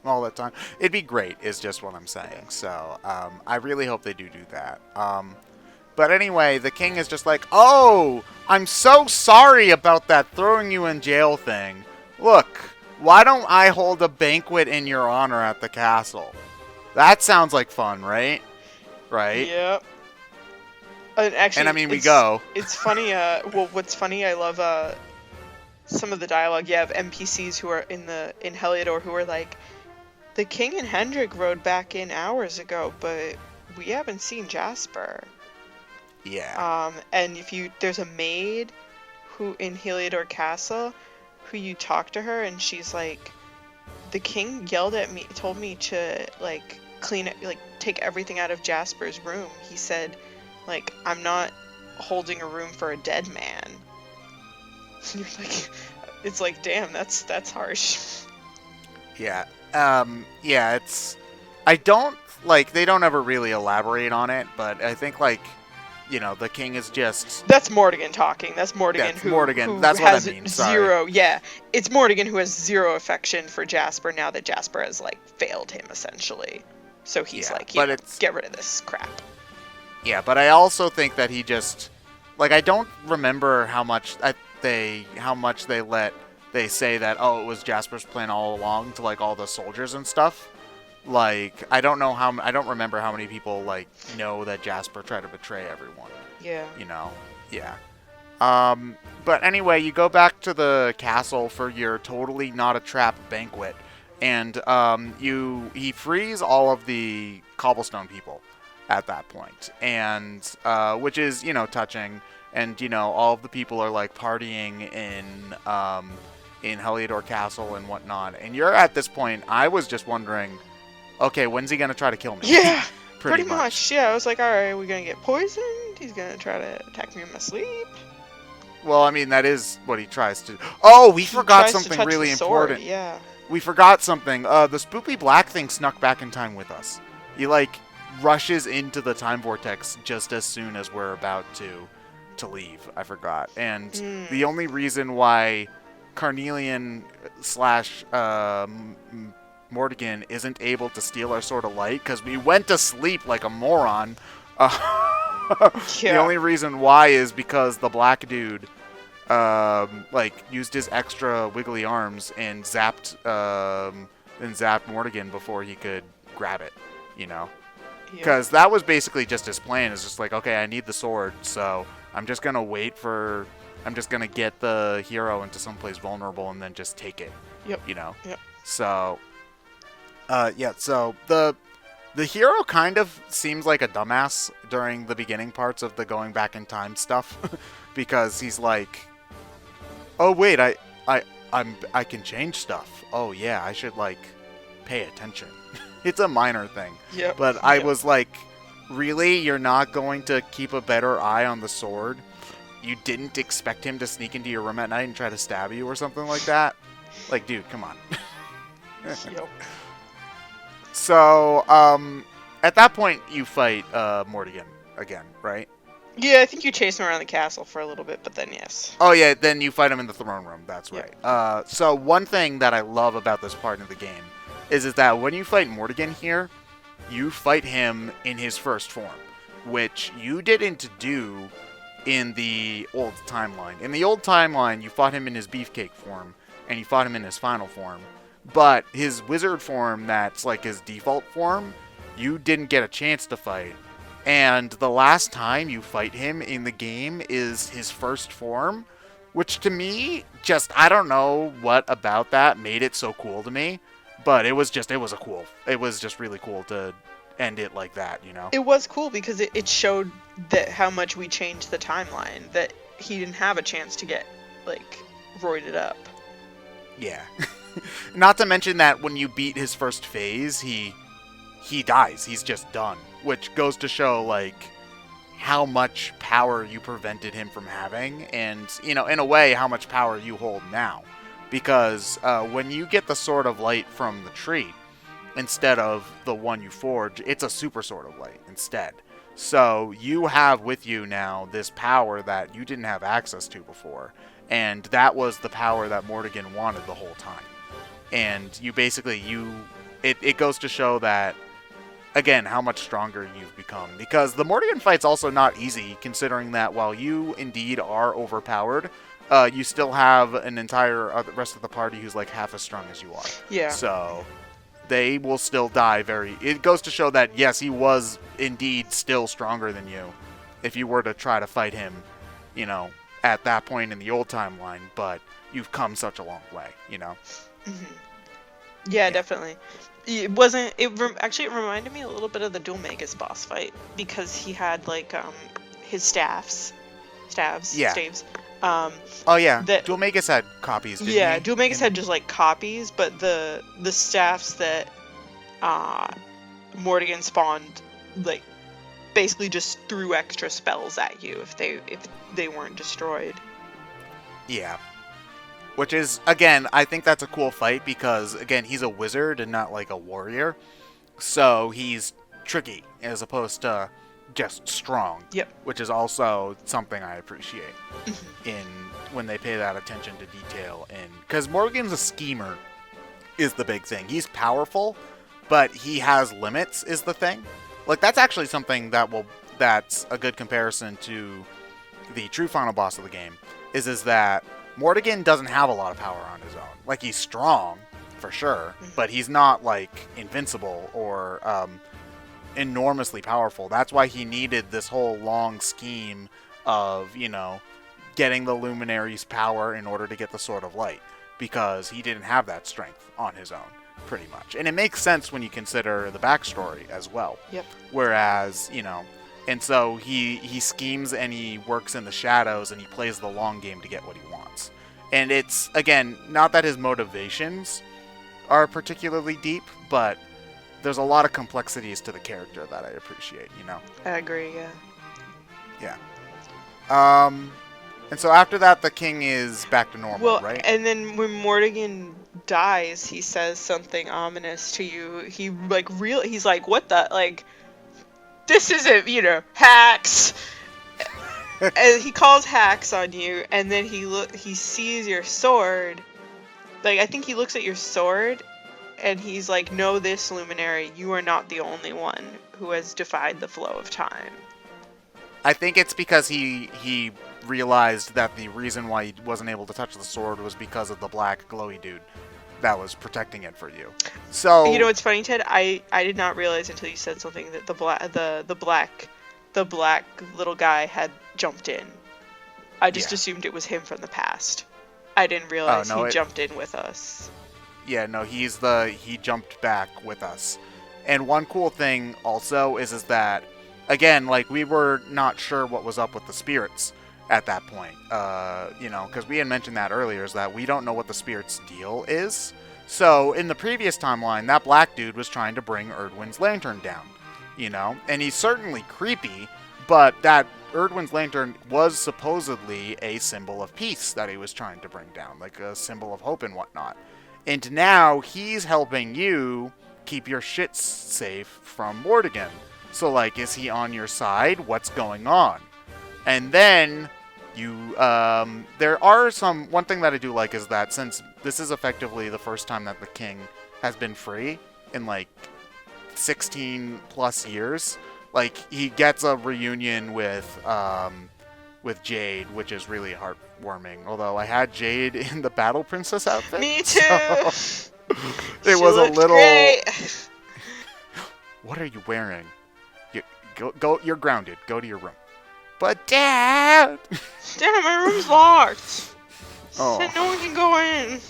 all the time. It'd be great, is just what I'm saying. So, I really hope they do that. But anyway, the king is just like, oh, I'm so sorry about that throwing you in jail thing. Look, why don't I hold a banquet in your honor at the castle? That sounds like fun, right? Right? Yep. Actually, and I mean, we go. It's funny, what's funny, I love some of the dialogue. You have NPCs who are in Heliodor who are like, the king and Hendrik rode back in hours ago, but we haven't seen Jasper. Yeah. And there's a maid who in Heliodor Castle who you talk to her, and she's like, the king yelled at me, told me to, like, clean it, like, take everything out of Jasper's room. He said, like, I'm not holding a room for a dead man. You're like, it's like, damn, that's harsh. Yeah. Yeah, I don't, like, they don't ever really elaborate on it, but I think, like, the king is just... That's Mordegan talking. That's Mordegan who that's has what I mean. zero... Yeah, it's Mordegan who has zero affection for Jasper now that Jasper has, like, failed him, essentially. So he's like, get rid of this crap. Yeah, but I also think that he just... Like, I don't remember how much they say that, oh, it was Jasper's plan all along to, like, all the soldiers and stuff. Like, I don't remember how many people, like, know that Jasper tried to betray everyone. Yeah. Yeah. But anyway, you go back to the castle for your totally not a trap banquet, and he frees all of the cobblestone people at that point, and which is, touching, and, all of the people are, like, partying in Heliodor Castle and whatnot, and you're at this point, I was just wondering, okay, when's he gonna try to kill me? Yeah, pretty much. Yeah, I was like, all right, are we gonna get poisoned? He's gonna try to attack me in my sleep. Well, I mean, that is what he tries to. Oh, we forgot something really important. Yeah. We forgot something. The spoopy black thing snuck back in time with us. He, like, rushes into the time vortex just as soon as we're about to leave. I forgot. And the only reason why Carnelian / Mordegan isn't able to steal our Sword of Light, because we went to sleep like a moron. The only reason why is because the black dude, used his extra wiggly arms and zapped Mordegan before he could grab it, you know? Because that was basically just his plan. Is just like, okay, I need the sword, so I'm just gonna get the hero into someplace vulnerable and then just take it. Yep. You know. Yep. So, So the hero kind of seems like a dumbass during the beginning parts of the going back in time stuff, because he's like, oh wait, I can change stuff. Oh yeah, I should pay attention. It's a minor thing. Yep. But I was like, really? You're not going to keep a better eye on the sword? You didn't expect him to sneak into your room at night and try to stab you or something like that? Like, dude, come on. Yep. So, at that point, you fight Mordegan again, right? Yeah, I think you chase him around the castle for a little bit, but then yes. Oh yeah, then you fight him in the throne room. That's Yeah. right. So one thing that I love about this part of the game is that when you fight Mordegan here, you fight him in his first form, which you didn't do in the old timeline. In the old timeline, you fought him in his beefcake form, and you fought him in his final form. But his wizard form, that's like his default form, you didn't get a chance to fight. And the last time you fight him in the game is his first form, which to me, I don't know what about that made it so cool to me, but it was just really cool to end it like that, you know? It was cool because it showed that how much we changed the timeline, that he didn't have a chance to get, roided up. Yeah. Not to mention that when you beat his first phase, he dies. He's just done. Which goes to show, how much power you prevented him from having, and, in a way, how much power you hold now. Because when you get the Sword of Light from the tree, instead of the one you forge, it's a Super Sword of Light instead. So you have with you now this power that you didn't have access to before. And that was the power that Mordegan wanted the whole time. And you basically, it goes to show that, again, how much stronger you've become. Because the Mordegan fight's also not easy, considering that while you indeed are overpowered, you still have an entire rest of the party who's half as strong as you are. Yeah. So they will still die it goes to show that, yes, he was indeed still stronger than you if you were to try to fight him, at that point in the old timeline, but you've come such a long way, Mm-hmm. Yeah, definitely. It wasn't. Actually, it reminded me a little bit of the Dual Magus boss fight because he had his staves. Yeah. Staves. Oh yeah. Dual Magus had copies. Didn't he? Dual Magus had just copies, but the staffs that Mordegan spawned basically just threw extra spells at you if they weren't destroyed. Yeah. Which is, again, I think that's a cool fight because, again, he's a wizard and not a warrior. So he's tricky as opposed to just strong. Yep. Which is also something I appreciate when they pay that attention to detail. Because Morgan's a schemer is the big thing. He's powerful, but he has limits is the thing. That's actually something that's a good comparison to the true final boss of the game, is that Mordegan doesn't have a lot of power on his own. He's strong, for sure, but he's not, invincible or enormously powerful. That's why he needed this whole long scheme of, getting the Luminary's power in order to get the Sword of Light, because he didn't have that strength on his own, pretty much. And it makes sense when you consider the backstory as well. Yep. Whereas, and so he schemes and he works in the shadows and he plays the long game to get what he wants. And it's, again, not that his motivations are particularly deep, but there's a lot of complexities to the character that I appreciate, I agree, yeah. Yeah. And so after that, the king is back to normal, right? And then when Mordegan dies, he says something ominous to you. He's like, what the, this isn't, hacks. And he calls hacks on you, and then he sees your sword. I think he looks at your sword, and he's like, know this, Luminary, you are not the only one who has defied the flow of time. I think it's because he realized that the reason why he wasn't able to touch the sword was because of the black glowy dude that was protecting it for you. So You know what's funny, Ted? I did not realize until you said something that the black little guy had jumped in. I just assumed it was him from the past. I didn't realize he jumped in with us. Yeah, no, he jumped back with us. And one cool thing also is that, again, like, we were not sure what was up with the spirits at that point. Because we had mentioned that earlier, is that we don't know what the spirits' deal is. So, in the previous timeline, that black dude was trying to bring Erdwin's lantern down, And he's certainly creepy, but that Erdwin's lantern was supposedly a symbol of peace that he was trying to bring down, like a symbol of hope and whatnot. And now he's helping you keep your shit safe from Mordegan. So, like, is he on your side? What's going on? And then there are one thing that I do like is that since this is effectively the first time that the king has been free in like 16 plus years, like, he gets a reunion with Jade, which is really heartwarming. Although I had Jade in the Battle Princess outfit. Me too. So it was a little. Great. What are you wearing? Go. You're grounded. Go to your room. But Dad. Damn, my room's locked. Oh. Said no one can go in.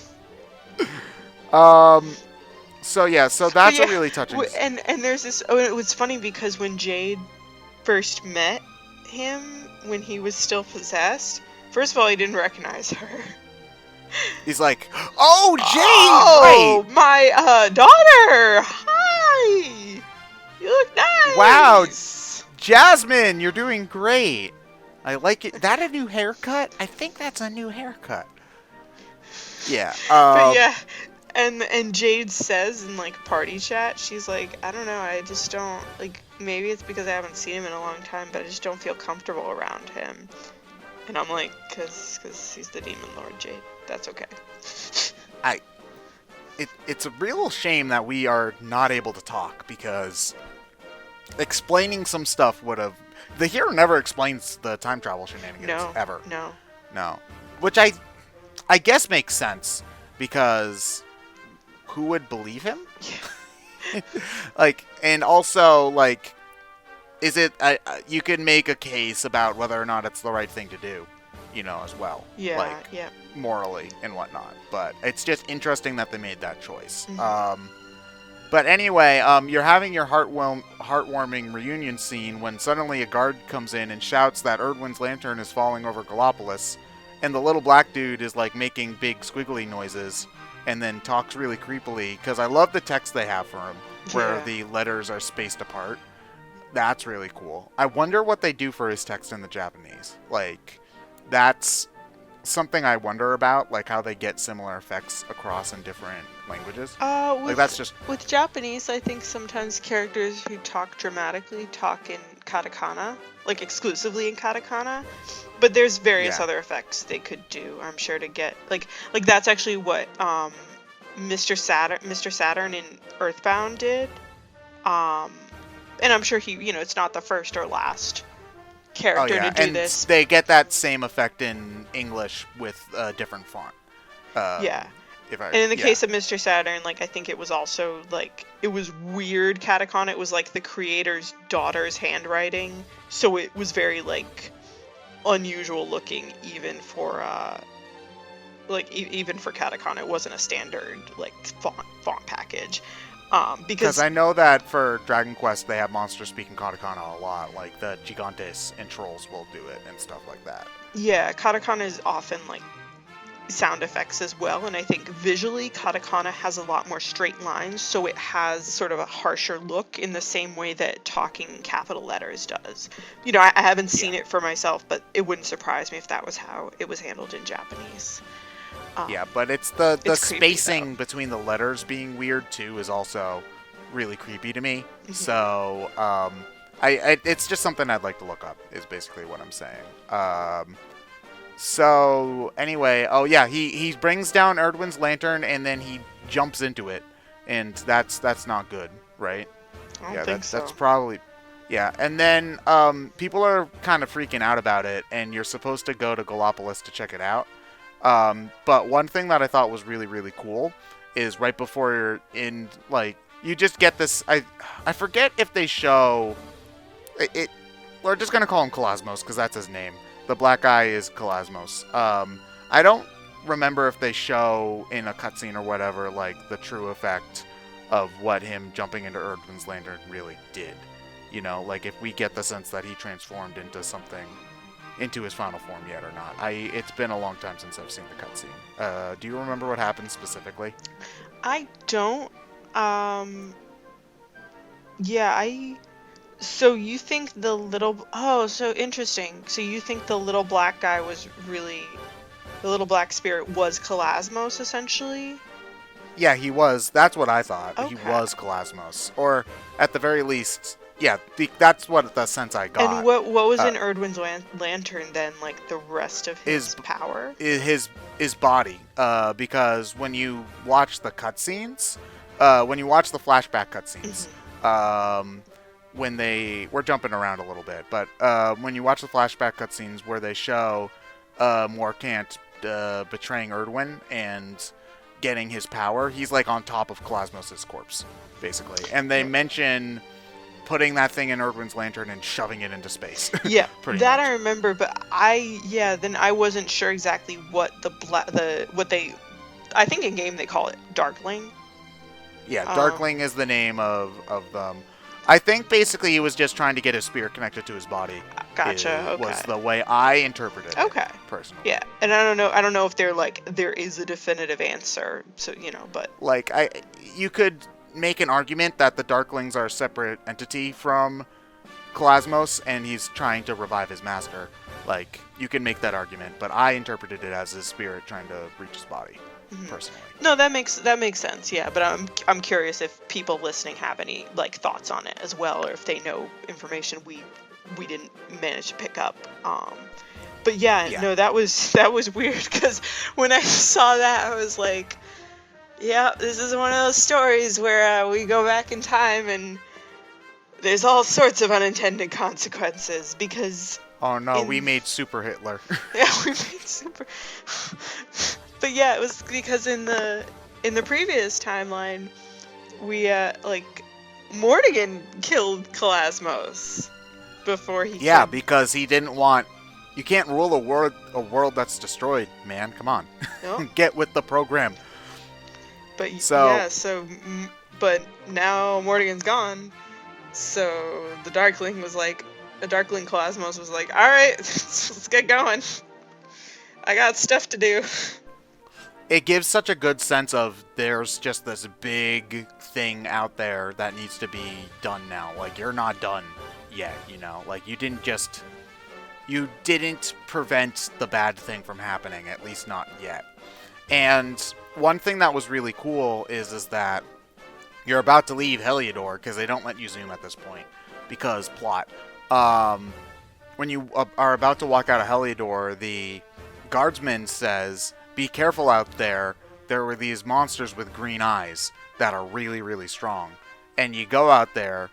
So that's a really touching. And there's this. Oh, it was funny because when Jade first met him, when he was still possessed, first of all, he didn't recognize her. He's like, "Oh, Jade, oh, right? My daughter. Hi. You look nice. Wow, Jasmine, you're doing great. I like it. That a new haircut? I think that's a new haircut. Yeah. But yeah, and Jade says in like party chat, she's like, I don't know, I just don't like. Maybe it's because I haven't seen him in a long time, but I just don't feel comfortable around him. And I'm like, cause he's the demon lord, Jade. That's okay. It's a real shame that we are not able to talk, because explaining some stuff would have. The hero never explains the time travel shenanigans ever. No. Which I guess makes sense, because who would believe him? Like, and also, like, is it? You can make a case about whether or not it's the right thing to do, as well. Yeah. Like, yeah. morally and whatnot. But it's just interesting that they made that choice. Mm-hmm. But anyway, you're having your heartwarming reunion scene when suddenly a guard comes in and shouts that Erdwin's lantern is falling over Gallopolis, and the little black dude is like making big squiggly noises and then talks really creepily, because I love the text they have for him, where the letters are spaced apart. That's really cool. I wonder what they do for his text in the Japanese. Like, that's something I wonder about, like how they get similar effects across in different languages. That's just with Japanese. I think sometimes characters who talk dramatically talk in katakana, like exclusively in katakana. But there's various other effects they could do, I'm sure, to get like that's actually what Mr. Saturn in Earthbound did. And I'm sure he, it's not the first or last character to do and this. They get that same effect in English with a different font. And in the case of Mr. Saturn, like, I think it was also, like, it was weird katakana. It was, like, the creator's daughter's handwriting. So it was very, like, unusual looking even for, even for katakana. It wasn't a standard, like, font package. Because I know that for Dragon Quest, they have monsters speaking katakana a lot. Like, the Gigantes and Trolls will do it and stuff like that. Yeah, katakana is often, like, sound effects as well, and I think visually katakana has a lot more straight lines, so it has sort of a harsher look in the same way that talking capital letters does. I haven't seen it for myself, but it wouldn't surprise me if that was how it was handled in Japanese. But it's the spacing creepy, between the letters being weird too is also really creepy to me. Mm-hmm. So it's just something I'd like to look up, is basically what I'm saying. So anyway, he brings down Erdwin's lantern and then he jumps into it, and that's not good, right? I don't think so. That's probably Yeah, and then people are kind of freaking out about it, and you're supposed to go to Gallopolis to check it out. But one thing that I thought was really, really cool is right before you're in, like, you just get this. I forget if they show it. We're just gonna call him Cosmos because that's his name. The black guy is Cosmos. I don't remember if they show in a cutscene or whatever, like, the true effect of what him jumping into Erdwin's lantern really did. You know, like, if we get the sense that he transformed into something, into his final form yet or not. It's been a long time since I've seen the cutscene. Do you remember what happened specifically? I don't. Yeah, So you think the little... Oh, so interesting. So you think the little black guy was really... The little black spirit was Cosmos, essentially? Yeah, he was. That's what I thought. Okay. He was Cosmos. Or, at the very least, yeah, that's what the sense I got. And what was in Erdwin's lantern then, like, the rest of his power? His body. Because when you watch the cutscenes, when you watch the flashback cutscenes, when we're jumping around a little bit, but when you watch the flashback cutscenes where they show Morkant betraying Erdwin and getting his power, he's like on top of Cosmos' corpse, basically. And they mention putting that thing in Erdwin's lantern and shoving it into space. Yeah, Pretty that much. I remember, but then I wasn't sure exactly what I think in game they call it Darkling. Yeah, Darkling is the name of them. I think basically he was just trying to get his spirit connected to his body. Gotcha. Okay. Was the way I interpreted it. Okay. Personally. Yeah, and I don't know if there is a definitive answer. So but like you could make an argument that the Darklings are a separate entity from Cosmos, and he's trying to revive his master. Like, you can make that argument, but I interpreted it as his spirit trying to reach his body. Personally. No, that makes sense. Yeah, but I'm curious if people listening have any like thoughts on it as well, or if they know information we didn't manage to pick up. But yeah, no, that was weird because when I saw that, I was like, yeah, this is one of those stories where we go back in time and there's all sorts of unintended consequences because. Oh no, we made Super Hitler. Yeah, we made Super. But yeah, it was because in the previous timeline, we Mordegan killed Cosmos before he. Yeah, because he didn't want. You can't rule a world that's destroyed, man. Come on, no? Get with the program. But but now Mordegan's gone, so the Darkling was like, the Darkling Cosmos was like, all right, let's get going. I got stuff to do. It gives such a good sense of there's just this big thing out there that needs to be done now. Like, you're not done yet, you know? Like, you didn't prevent the bad thing from happening, at least not yet. And one thing that was really cool is that you're about to leave Heliodor, because they don't let you zoom at this point, because plot. When you are about to walk out of Heliodor, the guardsman says, be careful out there. There were these monsters with green eyes that are really, really strong. And you go out there,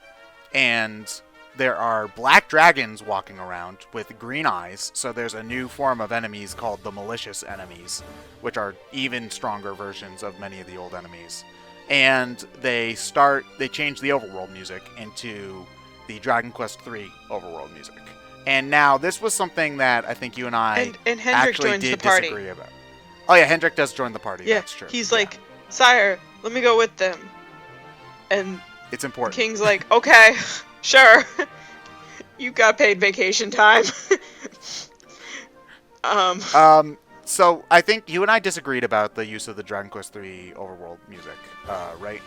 and there are black dragons walking around with green eyes. So there's a new form of enemies called the malicious enemies, which are even stronger versions of many of the old enemies. And they change the Overworld music into the Dragon Quest III Overworld music. And now, this was something that I think you and I and Hendrik actually did disagree about. Oh yeah, Hendrik does join the party. Yeah, that's true. He's like, sire, let me go with them. And it's important. The king's like, okay, sure. You got paid vacation time. So I think you and I disagreed about the use of the Dragon Quest III Overworld music, right?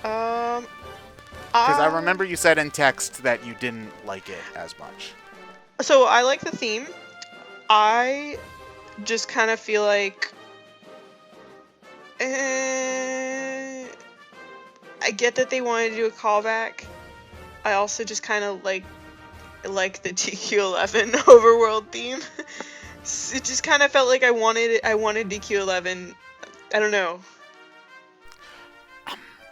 Because I remember you said in text that you didn't like it as much. So I like the theme. I just kind of feel like I get that they wanted to do a callback. I also just kind of like the DQ11 Overworld theme. It just kind of felt like I wanted DQ11. I don't know.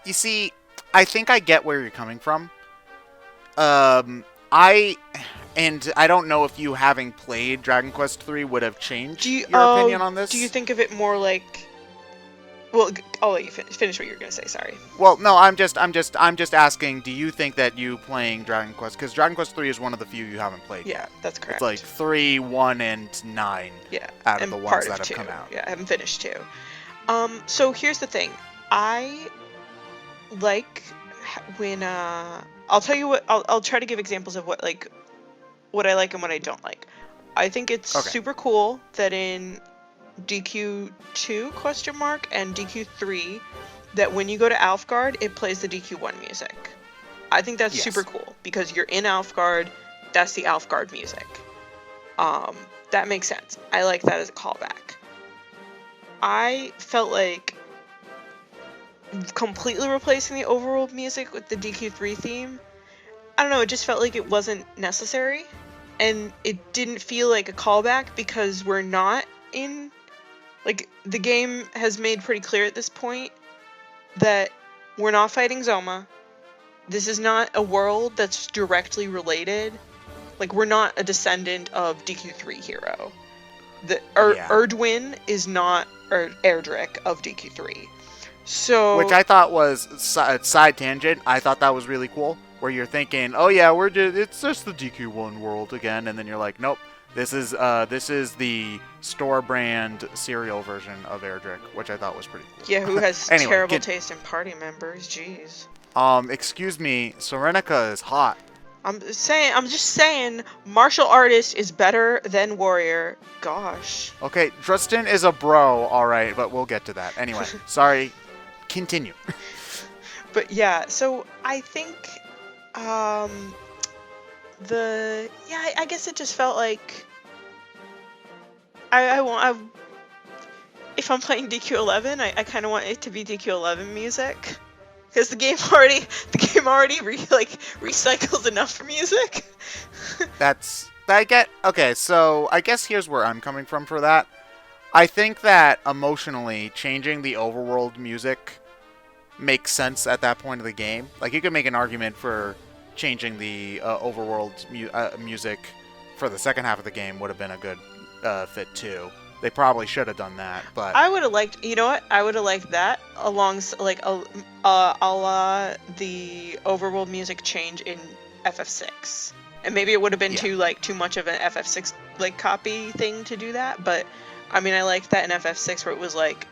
You see, I think I get where you're coming from. I don't know if you having played Dragon Quest III would have changed your opinion on this. Do you think of it more like? Well, I'll let you finish what you were gonna say. Sorry. Well, no, I'm just asking. Do you think that you playing Dragon Quest, because Dragon Quest III is one of the few you haven't played? Yeah, that's correct. It's like 3, 1, and 9. Yeah, out of the ones that have 2. come out. Yeah, I haven't finished 2. So here's the thing. I like when I'll tell you what. I'll try to give examples of what I like and what I don't like. I think it's super cool that in DQ2 and DQ3 that when you go to Alfgard it plays the DQ1 music. I think that's super cool because you're in Alfgard, that's the Alfgard music. That makes sense. I like that as a callback. I felt like completely replacing the Overworld music with the DQ3 theme, I don't know, it just felt like it wasn't necessary. And it didn't feel like a callback because we're not in... Like, the game has made pretty clear at this point that we're not fighting Zoma. This is not a world that's directly related. Like, we're not a descendant of DQ3 hero. Erdwin is not Erdrick of DQ3. So... Which I thought was, side tangent, I thought that was really cool. Where you're thinking, oh yeah, it's just the DQ1 world again, and then you're like, nope, this is the store brand cereal version of Erdrick, which I thought was pretty cool. Yeah, who has terrible taste in party members? Jeez. Excuse me, Serenica is hot. I'm just saying, martial artist is better than warrior. Gosh. Okay, Tristan is a bro, all right, but we'll get to that. Anyway, sorry. Continue. But yeah, so I think. I guess it just felt like if I'm playing DQ11, I kind of want it to be DQ11 music because the game already recycles enough music. Okay, so I guess here's where I'm coming from for that. I think that emotionally changing the overworld music makes sense at that point of the game. Like, you could make an argument for changing the overworld music for the second half of the game would have been a good fit too. They probably should have done that, but I would have liked. You know what? I would have liked that along a la the overworld music change in FF6, and maybe it would have been too much of an FF6 copy thing to do that. But I mean, I liked that in FF6 where it was like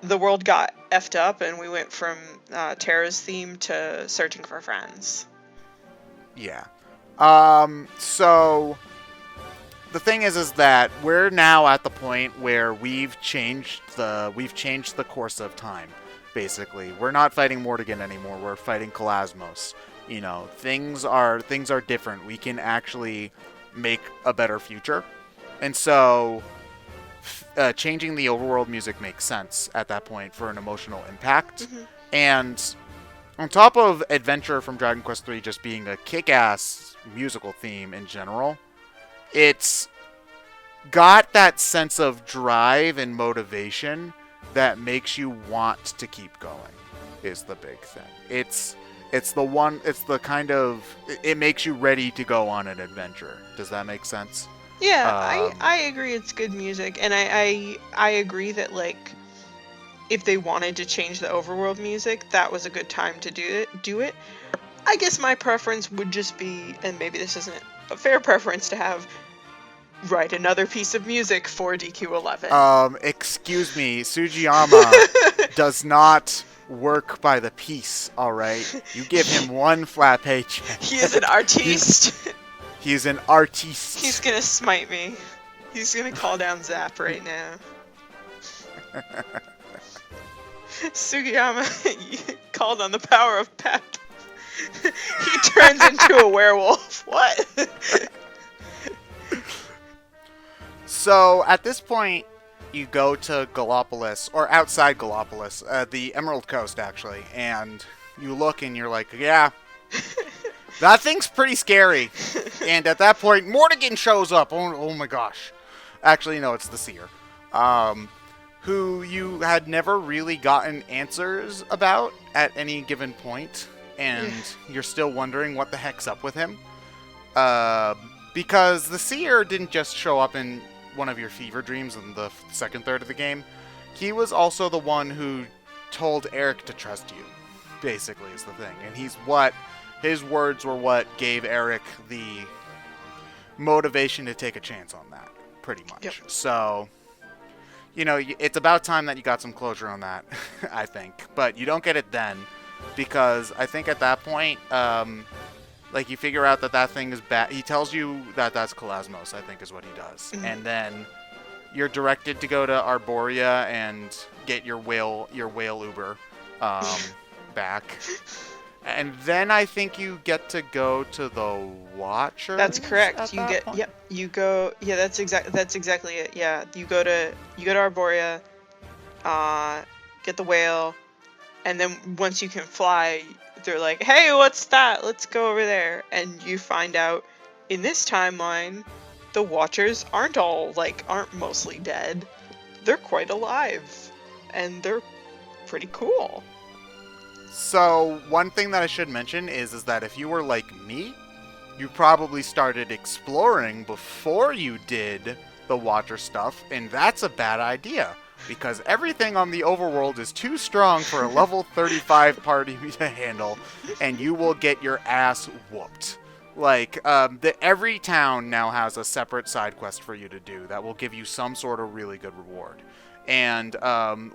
the world got effed up and we went from Terra's theme to searching for friends. Yeah. So the thing is that we're now at the point where we've changed the course of time. Basically, we're not fighting Mordegan anymore. We're fighting Kalasmos. You know, things are different. We can actually make a better future, and so changing the overworld music makes sense at that point for an emotional impact. Mm-hmm. And on top of Adventure from Dragon Quest III just being a kick-ass musical theme in general, it's got that sense of drive and motivation that makes you want to keep going, is the big thing. It makes you ready to go on an adventure. Does that make sense? Yeah, I agree it's good music, and I agree that, if they wanted to change the overworld music, that was a good time to do it. I guess my preference would just be, and maybe this isn't a fair preference to have, write another piece of music for DQ11. Excuse me, Sugiyama does not work by the piece, alright? You give him one flat paycheck. He is an artiste. He's an artiste. He's gonna smite me. He's gonna call down Zap right now. Sugiyama called on the power of Pep. He turns into a werewolf. What? So, at this point, you go to Gallopolis, or outside Gallopolis, the Emerald Coast, actually, and you look and you're like, yeah, that thing's pretty scary. And at that point, Mordegan shows up. Oh my gosh. Actually, no, it's the Seer. Who you had never really gotten answers about at any given point and you're still wondering what the heck's up with him. Because the Seer didn't just show up in one of your fever dreams in the second third of the game. He was also the one who told Eric to trust you, basically, is the thing. And his words were what gave Eric the motivation to take a chance on that, pretty much. Yep. So, it's about time that you got some closure on that, I think. But you don't get it then, because I think at that point, you figure out that thing is bad. He tells you that that's Kalasmos, I think is what he does. Mm-hmm. And then you're directed to go to Arborea and get your whale Uber back. And then I think you get to go to the Watcher. That's correct. You go. Yeah, that's exactly it. Yeah, you go to Arborea, get the whale, and then once you can fly, they're like, "Hey, what's that? Let's go over there." And you find out in this timeline, the Watchers aren't mostly dead. They're quite alive, and they're pretty cool. So, one thing that I should mention is that if you were like me, you probably started exploring before you did the Watcher stuff, and that's a bad idea, because everything on the Overworld is too strong for a level 35 party to handle, and you will get your ass whooped. Every town now has a separate side quest for you to do that will give you some sort of really good reward. And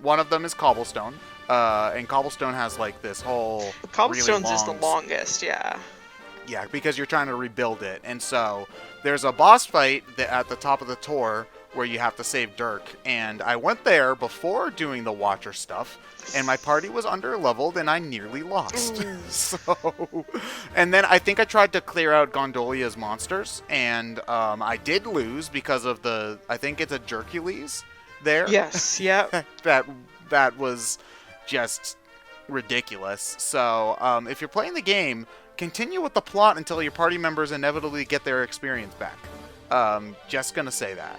one of them is Cobblestone. And Cobblestone has this whole Cobblestone's really is the longest, yeah. Yeah, because you're trying to rebuild it. And so there's a boss fight at the top of the tour where you have to save Dirk. And I went there before doing the Watcher stuff, and my party was under-leveled, and I nearly lost. And then I think I tried to clear out Gondolia's monsters, and I did lose because of I think it's a Jercules there. Yes, yeah. that was just ridiculous. So if you're playing the game, continue with the plot until your party members inevitably get their experience back. Just gonna say that,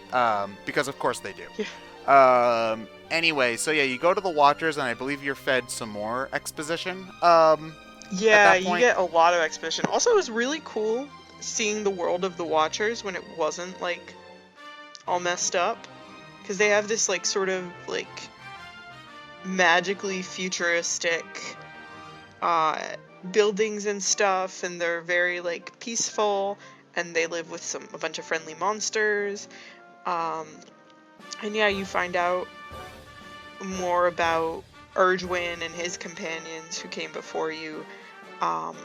because of course they do. Yeah. Anyway, so yeah, you go to the Watchers, and I believe you're fed some more exposition. Yeah, you get a lot of exposition. Also, it was really cool seeing the world of the Watchers when it wasn't all messed up, because they have this sort of magically futuristic buildings and stuff, and they're very peaceful, and they live with a bunch of friendly monsters. And yeah, you find out more about Urgwin and his companions who came before you. And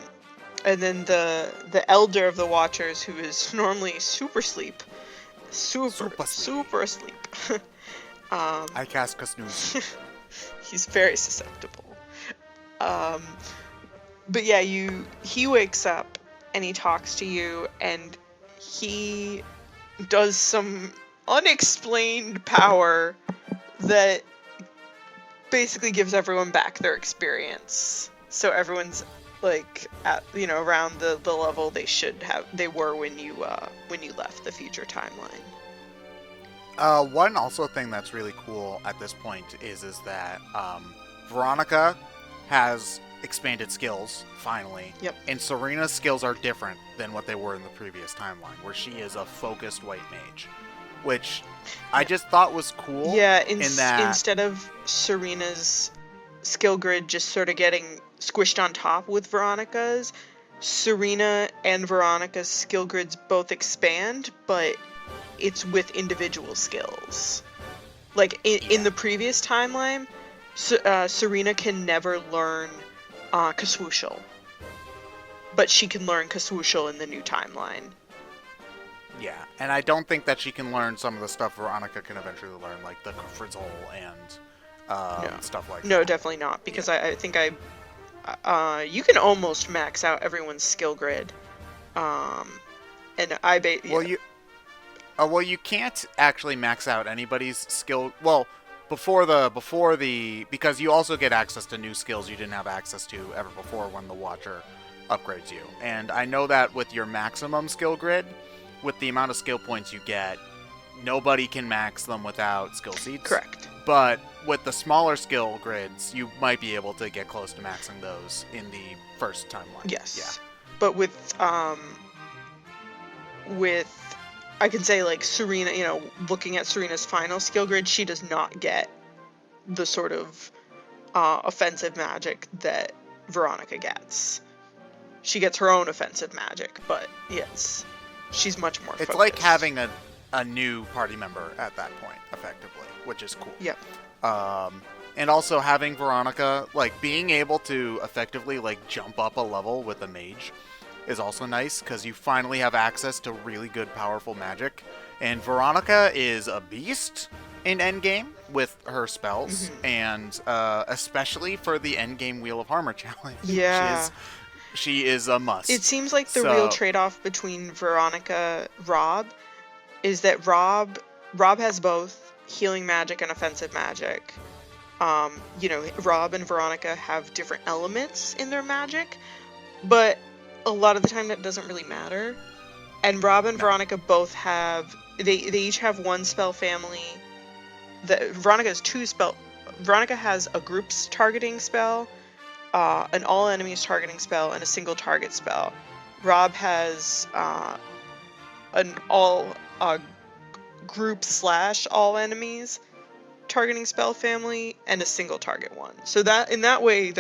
then the elder of the Watchers, who is normally super asleep. I cast Snooze. He's very susceptible. But yeah, he wakes up and he talks to you, and he does some unexplained power that basically gives everyone back their experience. So everyone's around the level they were when you left the future timeline. One also thing that's really cool at this point is that Veronica has expanded skills, finally. Yep. And Serena's skills are different than what they were in the previous timeline, where she is a focused white mage. Which I just thought was cool. Yeah, instead of Serena's skill grid just sort of getting squished on top with Veronica's, Serena and Veronica's skill grids both expand, but it's with individual skills. In the previous timeline, Serena can never learn Kaswooshel, but she can learn Kaswooshel in the new timeline. Yeah, and I don't think that she can learn some of the stuff Veronica can eventually learn, like the Frizzle and stuff like that. No, definitely not, because I think you can almost max out everyone's skill grid. And you can't actually max out anybody's skill. Well, before the because you also get access to new skills you didn't have access to ever before when the Watcher upgrades you. And I know that with your maximum skill grid, with the amount of skill points you get, nobody can max them without skill seeds. Correct. But with the smaller skill grids, you might be able to get close to maxing those in the first timeline. Yes. Yeah. But with I can say like Serena, looking at Serena's final skill grid, she does not get the sort of offensive magic that Veronica gets. She gets her own offensive magic, but yes, she's much more focused. It's like having a new party member at that point, effectively, which is cool. Yep. And also having Veronica, like, being able to effectively, like, jump up a level with a mage is also nice, because you finally have access to really good, powerful magic. And Veronica is a beast in endgame with her spells, and especially for the endgame Wheel of Armor challenge. Yeah. She is a must. It seems like the real trade-off between Veronica Rob is that Rob has both healing magic and offensive magic. Rob and Veronica have different elements in their magic, but a lot of the time that doesn't really matter. And Rob and Veronica both have, they each have one spell family. Veronica has a group's targeting spell, an all enemies targeting spell, and a single target spell. Rob has an all group / all enemies targeting spell family and a single target one. So that in that way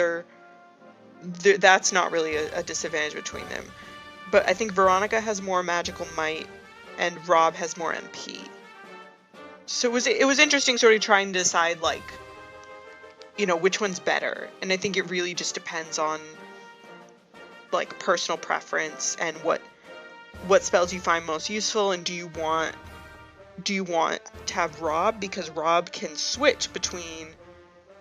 that's not really a disadvantage between them. But I think Veronica has more magical might and Rob has more MP. So it was interesting sort of trying to decide like which one's better. And I think it really just depends on like personal preference and what spells you find most useful, and do you want to have Rob because Rob can switch between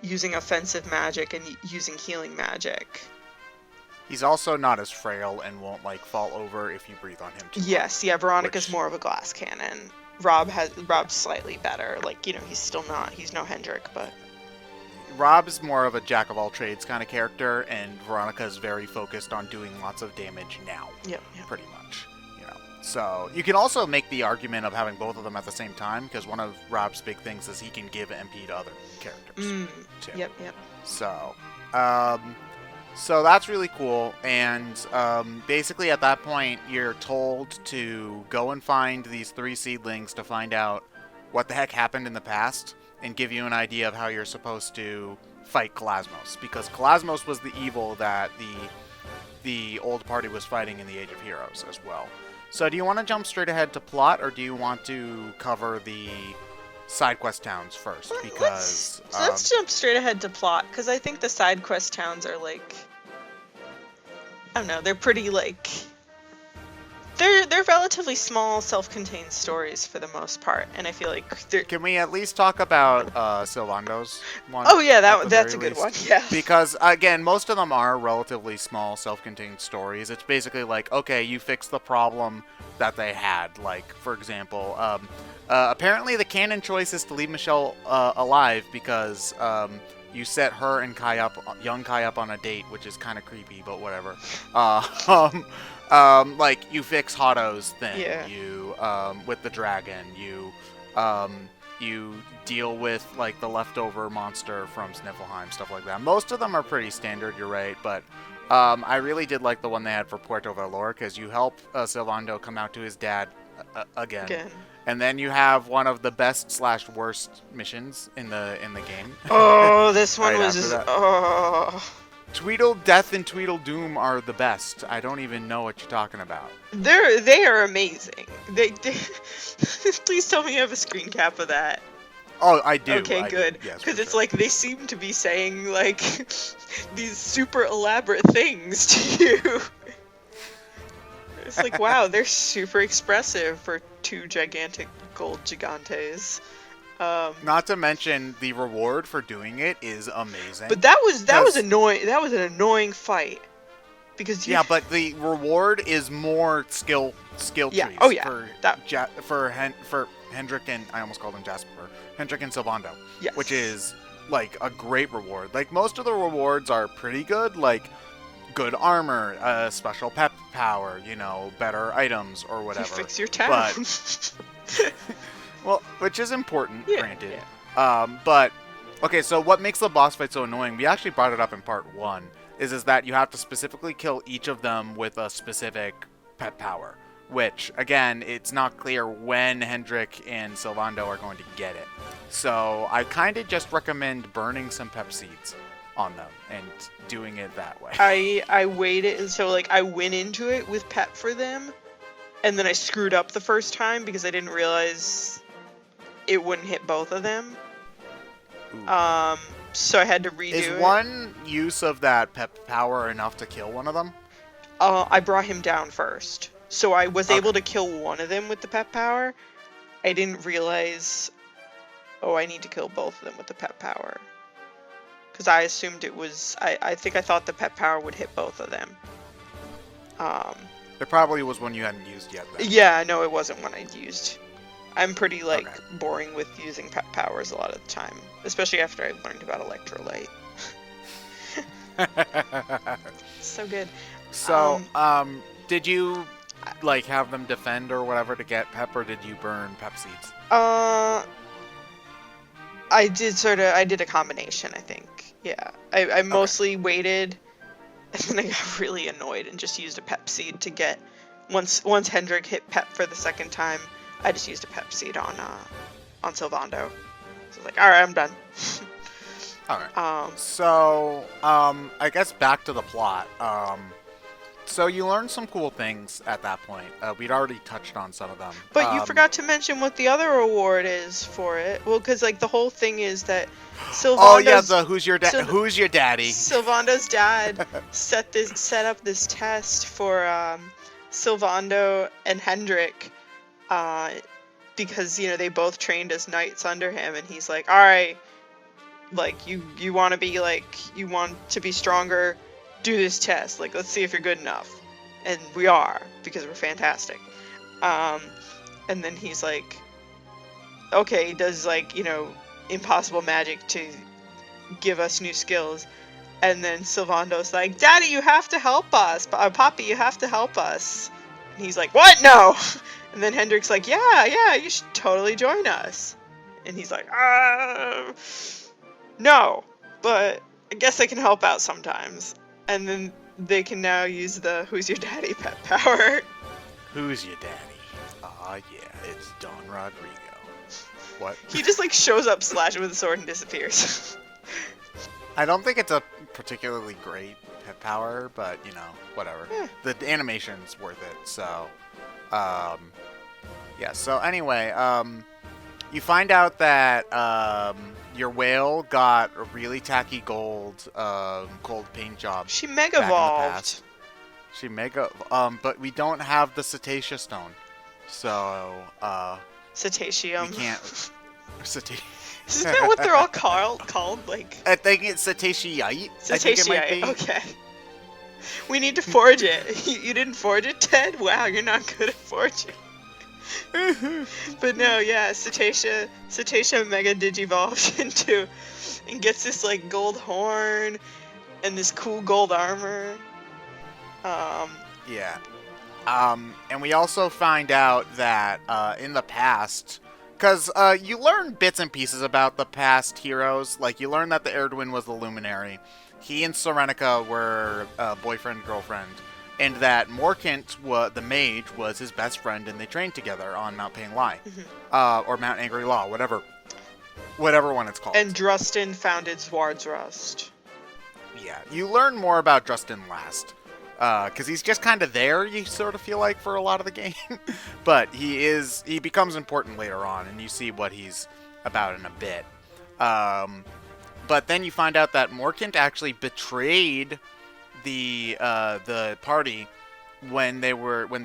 using offensive magic and using healing magic. He's also not as frail and won't like fall over if you breathe on him too much. Yeah, Veronica's more of a glass cannon. Rob's slightly better. Like, he's no Hendrik, but Rob is more of a jack of all trades kind of character, and Veronica is very focused on doing lots of damage now. Yep. Pretty much. So you can also make the argument of having both of them at the same time, because one of Rob's big things is he can give MP to other characters too. Yep. So, so that's really cool. And basically at that point, you're told to go and find these 3 seedlings to find out what the heck happened in the past, and give you an idea of how you're supposed to fight Kalasmos, because Kalasmos was the evil that the old party was fighting in the Age of Heroes as well. So do you want to jump straight ahead to plot, or do you want to cover the side quest towns first? Because let's jump straight ahead to plot, because I think the side quest towns are like, I don't know, they're pretty like, they're relatively small, self-contained stories for the most part, and I feel like they're... Can we at least talk about Sylvando's one? Oh yeah, that's a good one. Yeah. Because again, most of them are relatively small, self-contained stories. It's basically like, okay, you fix the problem that they had. Like, for example, apparently the canon choice is to leave Michelle alive because you set her and young Kai up on a date, which is kind of creepy, but whatever. Like, you fix Hotto's thing. Yeah. You, with the dragon, you deal with, like, the leftover monster from Sniffleheim, stuff like that. Most of them are pretty standard, you're right, but I really did like the one they had for Puerto Valor, because you help Sylvando come out to his dad again. And then you have one of the best / worst missions in the game. Oh, this one was just... Oh... Tweedledeath and Tweedledoom are the best. I don't even know what you're talking about. They are amazing. They please tell me you have a screen cap of that. Oh, I do. Okay, good. Yes, because it's sure. like they seem to be saying like these super elaborate things to you. It's like, wow, they're super expressive for 2 gigantic gold gigantes. Not to mention the reward for doing it is amazing. But that was annoying. That was an annoying fight because but the reward is more skill trees. Oh yeah. For Hendrik and I almost called him Jasper. Hendrik and Sylvando. Yes. Which is like a great reward. Like, most of the rewards are pretty good. Like, good armor, special pep power, better items or whatever. You fix your town. But, well, which is important, granted. Yeah. But Okay, so what makes the boss fight so annoying, we actually brought it up in part 1, is that you have to specifically kill each of them with a specific pet power. Which, again, it's not clear when Hendrik and Sylvando are going to get it. So I kind of just recommend burning some pep seeds on them and doing it that way. I waited, so like I went into it with pep for them, and then I screwed up the first time because I didn't realize it wouldn't hit both of them. Ooh. So I had to redo it. Is one use of that pep power enough to kill one of them? I brought him down first. So I was able to kill one of them with the pep power. I didn't realize, I need to kill both of them with the pep power. Because I assumed it was, I think I thought the pep power would hit both of them. There probably was one you hadn't used yet, then. Yeah, no, it wasn't one I'd used. I'm pretty, boring with using pep powers a lot of the time. Especially after I learned about electrolyte. So good. So, did you have them defend or whatever to get pep, or did you burn pep seeds? I did a combination, I think. Yeah. I mostly waited, and then I got really annoyed and just used a pep seed to get, once Hendrik hit pep for the second time, I just used a pep seed on Sylvando. So I was like, alright, I'm done. Alright. So, I guess back to the plot. So you learned some cool things at that point. We'd already touched on some of them. But you forgot to mention what the other reward is for it. Well, because the whole thing is that Sylvando's... Oh yeah, the who's your daddy? Sylvando's dad set up this test for Sylvando and Hendrik, because they both trained as knights under him, and he's like, all right, you want to be you want to be stronger. Do this test, let's see if you're good enough. And we are, because we're fantastic. And then he's like, okay, he does impossible magic to give us new skills. And then Sylvando's like, Daddy, you have to help us. Poppy, you have to help us. And he's like, what? No. And then Hendrik's like, yeah, you should totally join us. And he's like, no, but I guess I can help out sometimes. And then they can now use the Who's Your Daddy pet power. Who's your daddy? Ah, yeah, it's Don Rodrigo. What? He just shows up, slashes with a sword, and disappears. I don't think it's a particularly great pet power, but whatever. Yeah. The animation's worth it. So, yeah. So anyway, you find out that your whale got a really tacky gold paint job. She mega evolved. She mega, but we don't have the cetacea stone, so Cetaceum. We can't. Isn't that what they're all called? I think it's cetaceite. Cetaceite. Okay. We need to forge it. You didn't forge it, Ted? Wow, you're not good at forging. But no, yeah, Cetacea mega digivolves into and gets this gold horn and this cool gold armor. Yeah. And we also find out that in the past, because you learn bits and pieces about the past heroes. You learn that the Erdwin was the Luminary. He and Serenica were boyfriend, girlfriend. And that Morkant, the mage, was his best friend, and they trained together on Mount Pain Lai. Mm-hmm. Or Mount Angry Law, whatever one it's called. And Drustin founded Swardsrust. Yeah, you learn more about Drustin last. Because he's just kind of there, you sort of feel like, for a lot of the game. But he becomes important later on, and you see what he's about in a bit. But then you find out that Morkant actually betrayed the party when they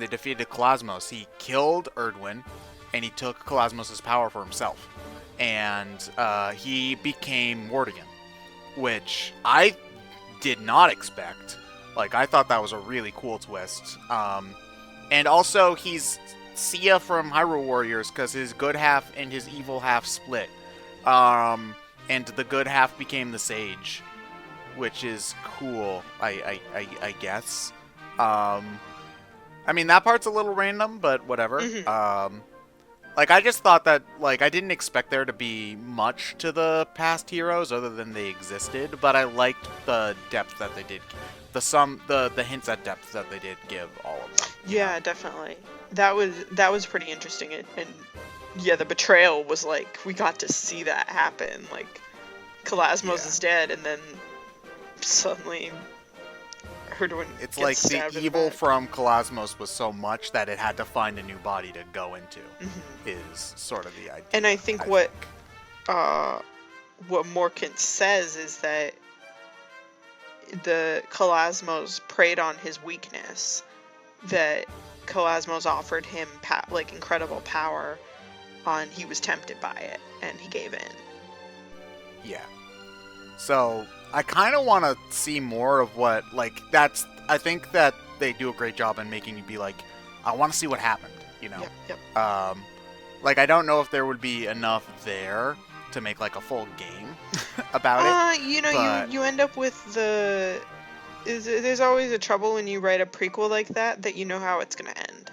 defeated Cosmos. He killed Erdwin, and he took Cosmos' power for himself. And he became Mordegan, which I did not expect. I thought that was a really cool twist. And also, he's Sia from Hyrule Warriors, because his good half and his evil half split. And the good half became the Sage, which is cool, I guess. I mean, that part's a little random, but whatever. Mm-hmm. Like, I just thought that, like, I didn't expect there to be much to the past heroes other than they existed, but I liked the depth that they did, the hints at depth that they did give all of them. Yeah, definitely. That was pretty interesting, and yeah, the betrayal was like, we got to see that happen. Like, Kalasmos is dead, and then suddenly Arduin It's gets like the stabbed in evil back. from Kalasmos was so much that it had to find a new body to go into, is sort of the idea. And I think what Morkant says is that the Kalasmos preyed on his weakness, that Kalasmos offered him like incredible power, and he was tempted by it, and he gave in. Yeah. So I kind of want to see more of what, like, that's, I think that they do a great job in making you be like, I want to see what happened, you know? Yep. Like, I don't know if there would be enough there to make, like, a full game about it. You know, but... you end up with there's always a trouble when you write a prequel like that you know how it's gonna end.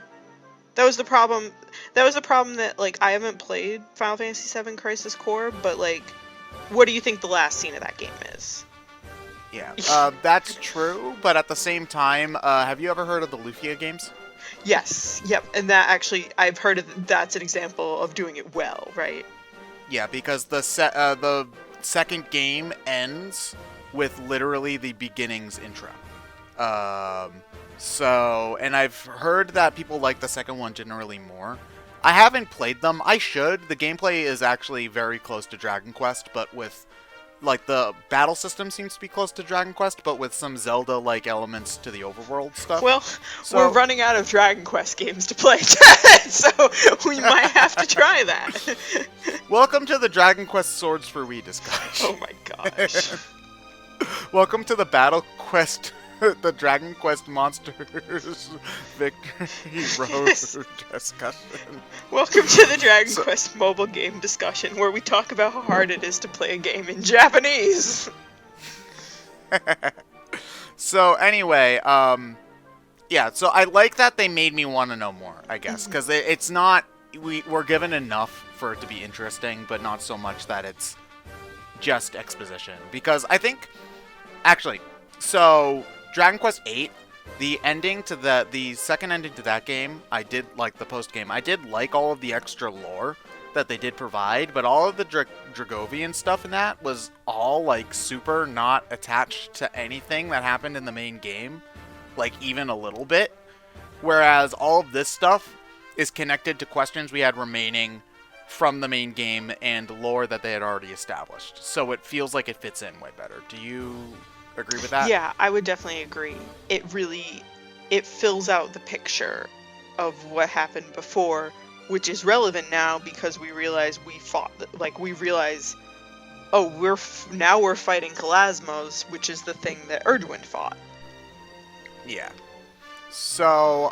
That was the problem that, like, I haven't played Final Fantasy VII Crisis Core, but, like, what do you think the last scene of that game is? Yeah, that's true, but at the same time, have you ever heard of the Lufia games? Yes, yep, and that actually, I've heard that's an example of doing it well, right? Yeah, because the second game ends with literally the beginning's intro. So, and I've heard that people like the second one generally more. I haven't played them. I should. The gameplay is actually very close to Dragon Quest, but with, like, the battle system seems to be close to Dragon Quest, but with some Zelda-like elements to the overworld stuff. Well, so, we're running out of Dragon Quest games to play, so we might have to try that. Welcome to the Dragon Quest Swords for Wii discussion. Oh my gosh. Welcome to the Battle Quest, the Dragon Quest Monsters Victory Road discussion. Welcome to the Dragon Quest mobile game discussion, where we talk about how hard it is to play a game in Japanese. So anyway, yeah, so I like that they made me want to know more, I guess, because it's not, we're given enough for it to be interesting, but not so much that it's just exposition. Because I think, actually, so Dragon Quest VIII, the ending to the second ending to that game, I did like the post game. I did like all of the extra lore that they did provide, but all of the Dragovian stuff in that was all, like, super not attached to anything that happened in the main game, like, even a little bit. Whereas all of this stuff is connected to questions we had remaining from the main game and lore that they had already established. So it feels like it fits in way better. Do you agree with that? Yeah, I would definitely agree. It fills out the picture of what happened before, which is relevant now because we realize oh, we're fighting Kalasmos, which is the thing that Arduin fought. Yeah. So,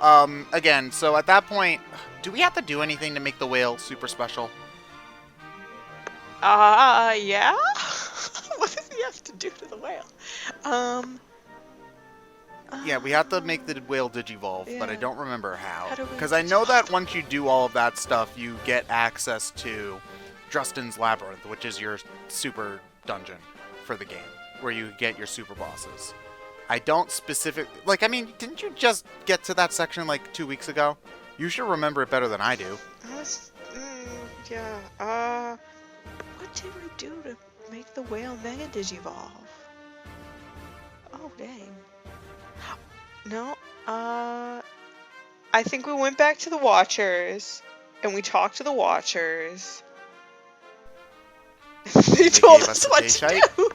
again, so at that point, do we have to do anything to make the whale super special? Yeah? What does he have to do to the whale? Yeah, we have to make the whale digivolve, but I don't remember how. do we Because I know that once you do all of that stuff, you get access to Drustin's Labyrinth, which is your super dungeon for the game, where you get your super bosses. I don't specifically... Like, I mean, didn't you just get to that section, like, 2 weeks ago? You should remember it better than I do. Yeah, what did we do to make the whale Mega Digivolve? Oh, dang. No, I think we went back to the Watchers, and we talked to the Watchers. They told us what to do!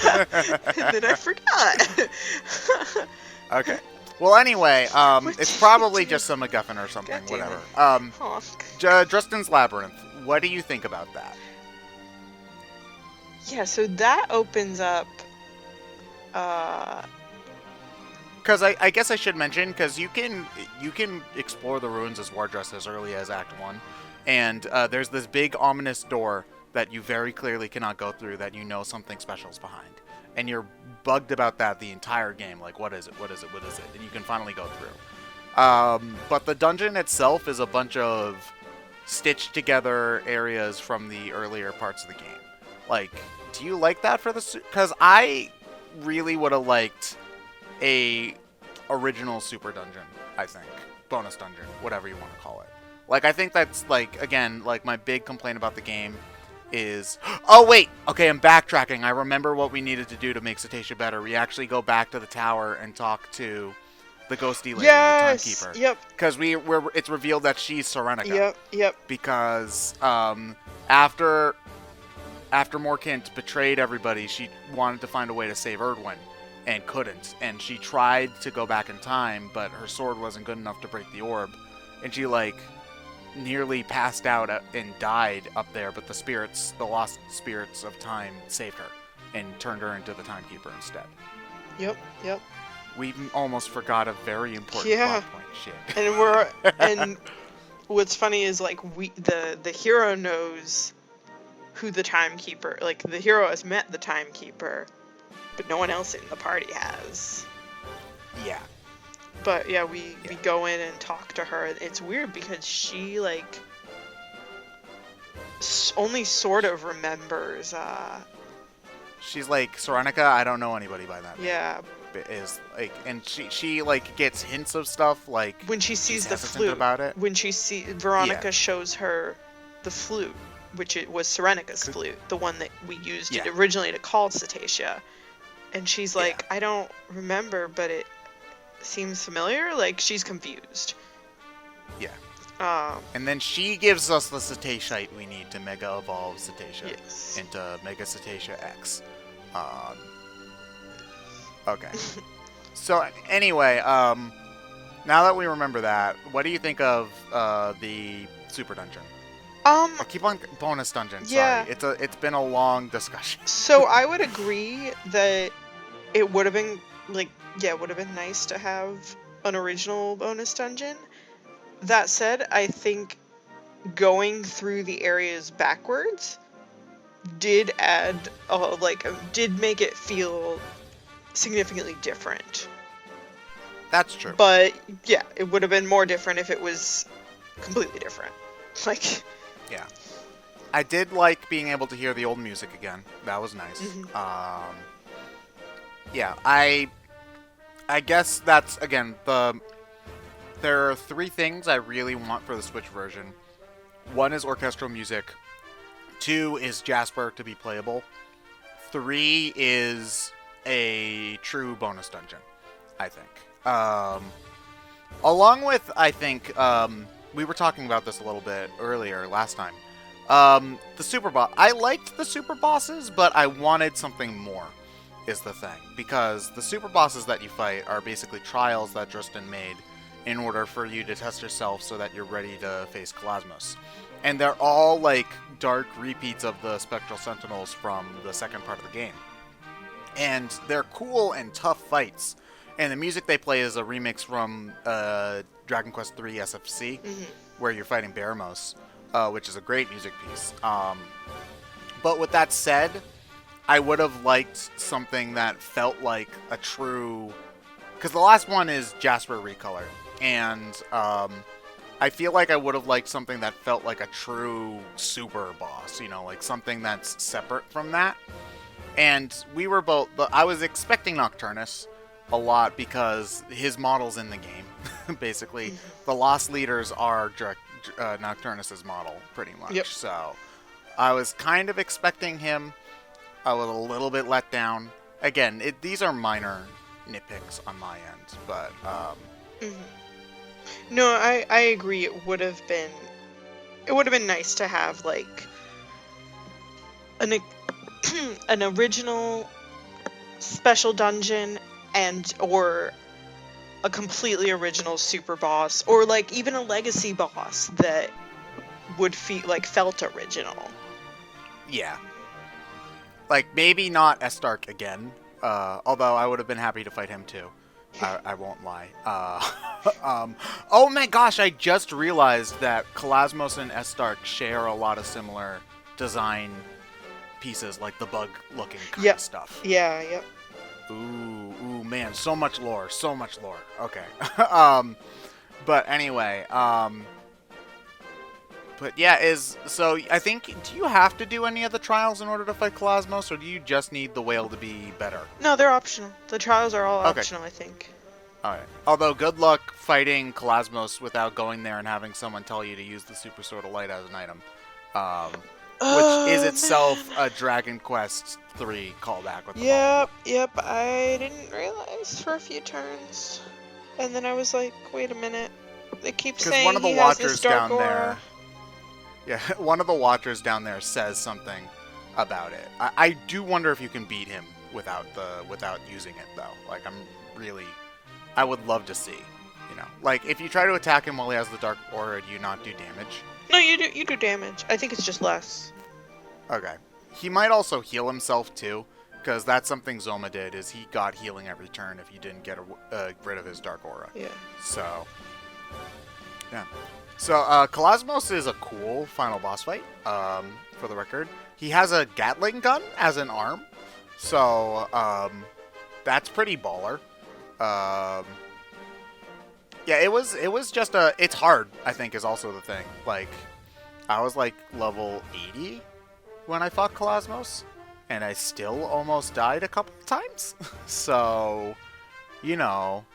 And then I forgot. Okay. Well, anyway, it's probably just some MacGuffin or something, whatever. Drustin's Labyrinth, what do you think about that? Yeah, so that opens up, Because I guess I should mention, because you can explore the ruins as Wardress as early as Act 1, and there's this big ominous door that you very clearly cannot go through that you know something special is behind. And you're bugged about that the entire game, like, what is it, what is it, what is it? And you can finally go through. But the dungeon itself is a bunch of stitched together areas from the earlier parts of the game. Like, do you like that for the... Because I really would have liked a original super dungeon, I think. Bonus dungeon, whatever you want to call it. Like, I think that's, like, again, like, my big complaint about the game is... Oh, wait! Okay, I'm backtracking. I remember what we needed to do to make Cetacea better. We actually go back to the tower and talk to the ghosty lady, the timekeeper. Yep. Because it's revealed that she's Serenica. Yep. Because, after Morkant betrayed everybody, she wanted to find a way to save Erdwin. And couldn't. And she tried to go back in time, but her sword wasn't good enough to break the orb. And she, like, nearly passed out and died up there, but the lost spirits of time saved her and turned her into the timekeeper instead. Yep. We almost forgot a very important plot point. Shit. And what's funny is, like, the hero knows who the timekeeper, like, the hero has met the timekeeper, but no one else in the party has. Yeah. But yeah, we go in and talk to her. It's weird because she, like, only sort of remembers. She's like, Serenica, I don't know anybody by that name. Yeah. Is like, and she like gets hints of stuff, like when she sees the hesitant flute. About it. When Veronica shows her the flute, which it was Serenica's flute, the one that we used originally to call Cetacea. And she's like, I don't remember, but it seems familiar. Like, she's confused. Yeah. And then she gives us the Cetaceite we need to Mega Evolve Cetacea into Mega Cetacea X. Okay. So, anyway, now that we remember that, what do you think of the Super Dungeon? I keep on bonus dungeon. Yeah. Sorry, it's been a long discussion. So I would agree that it would have been it would have been nice to have an original bonus dungeon. That said, I think going through the areas backwards did did make it feel significantly different. That's true. But yeah, it would have been more different if it was completely different. Like. Yeah. I did like being able to hear the old music again. That was nice. Mm-hmm. Yeah, I guess that's, again, there are 3 things I really want for the Switch version. 1 is orchestral music. 2 is Jasper to be playable. 3 is a true bonus dungeon, I think. Along with, I think, we were talking about this a little bit earlier last time. The super boss. I liked the super bosses, but I wanted something more, is the thing. Because the super bosses that you fight are basically trials that Justin made in order for you to test yourself so that you're ready to face Kalasmos. And they're all, like, dark repeats of the Spectral Sentinels from the second part of the game. And they're cool and tough fights. And the music they play is a remix from Dragon Quest III SFC, where you're fighting Baramos, which is a great music piece. But with that said, I would have liked something that felt like a true... Because the last one is Jasper Recolor, and I feel like I would have liked something that felt like a true super boss, like something that's separate from that. And we were both... I was expecting Nocturnus a lot because his model's in the game. Basically, the Lost Leaders are Nocturnus's model, pretty much. Yep. So I was kind of expecting him. I was a little bit let down. Again, these are minor nitpicks on my end, but... No, I agree. It would have been nice to have, like, an original special dungeon or a completely original super boss, or like even a legacy boss that would felt original. Yeah. Like, maybe not Estark again, although I would have been happy to fight him too. I won't lie. Oh my gosh, I just realized that Kalasmos and Estark share a lot of similar design pieces, like the bug-looking kind of stuff. Yeah, yep. Ooh, man, so much lore. Okay. But anyway, But yeah, so I think, do you have to do any of the trials in order to fight Cosmos, or do you just need the whale to be better? No, they're optional. The trials are all Okay. optional, I think. Alright. Although, good luck fighting Cosmos without going there and having someone tell you to use the Super Sword of Light as an item. Which is itself a Dragon Quest 3 callback with the ball. Yep, I didn't realize for a few turns. And then I was like, wait a minute. They keep saying one of the he has this watchers dark down aura. there. Yeah, one of the watchers down there says something about it. I do wonder if you can beat him without using it though. Like I would love to see. You know, like if you try to attack him while he has the dark aura, do you not do damage? No, you do damage. I think it's just less. Okay. He might also heal himself too, because that's something Zoma did. Is he got healing every turn if he didn't get rid of his dark aura. Yeah. So. Yeah. So, Cosmos is a cool final boss fight, for the record. He has a Gatling gun as an arm, so, that's pretty baller. Yeah, it was just it's hard, I think, is also the thing. Like, I was, like, level 80 when I fought Cosmos, and I still almost died a couple of times. So, you know,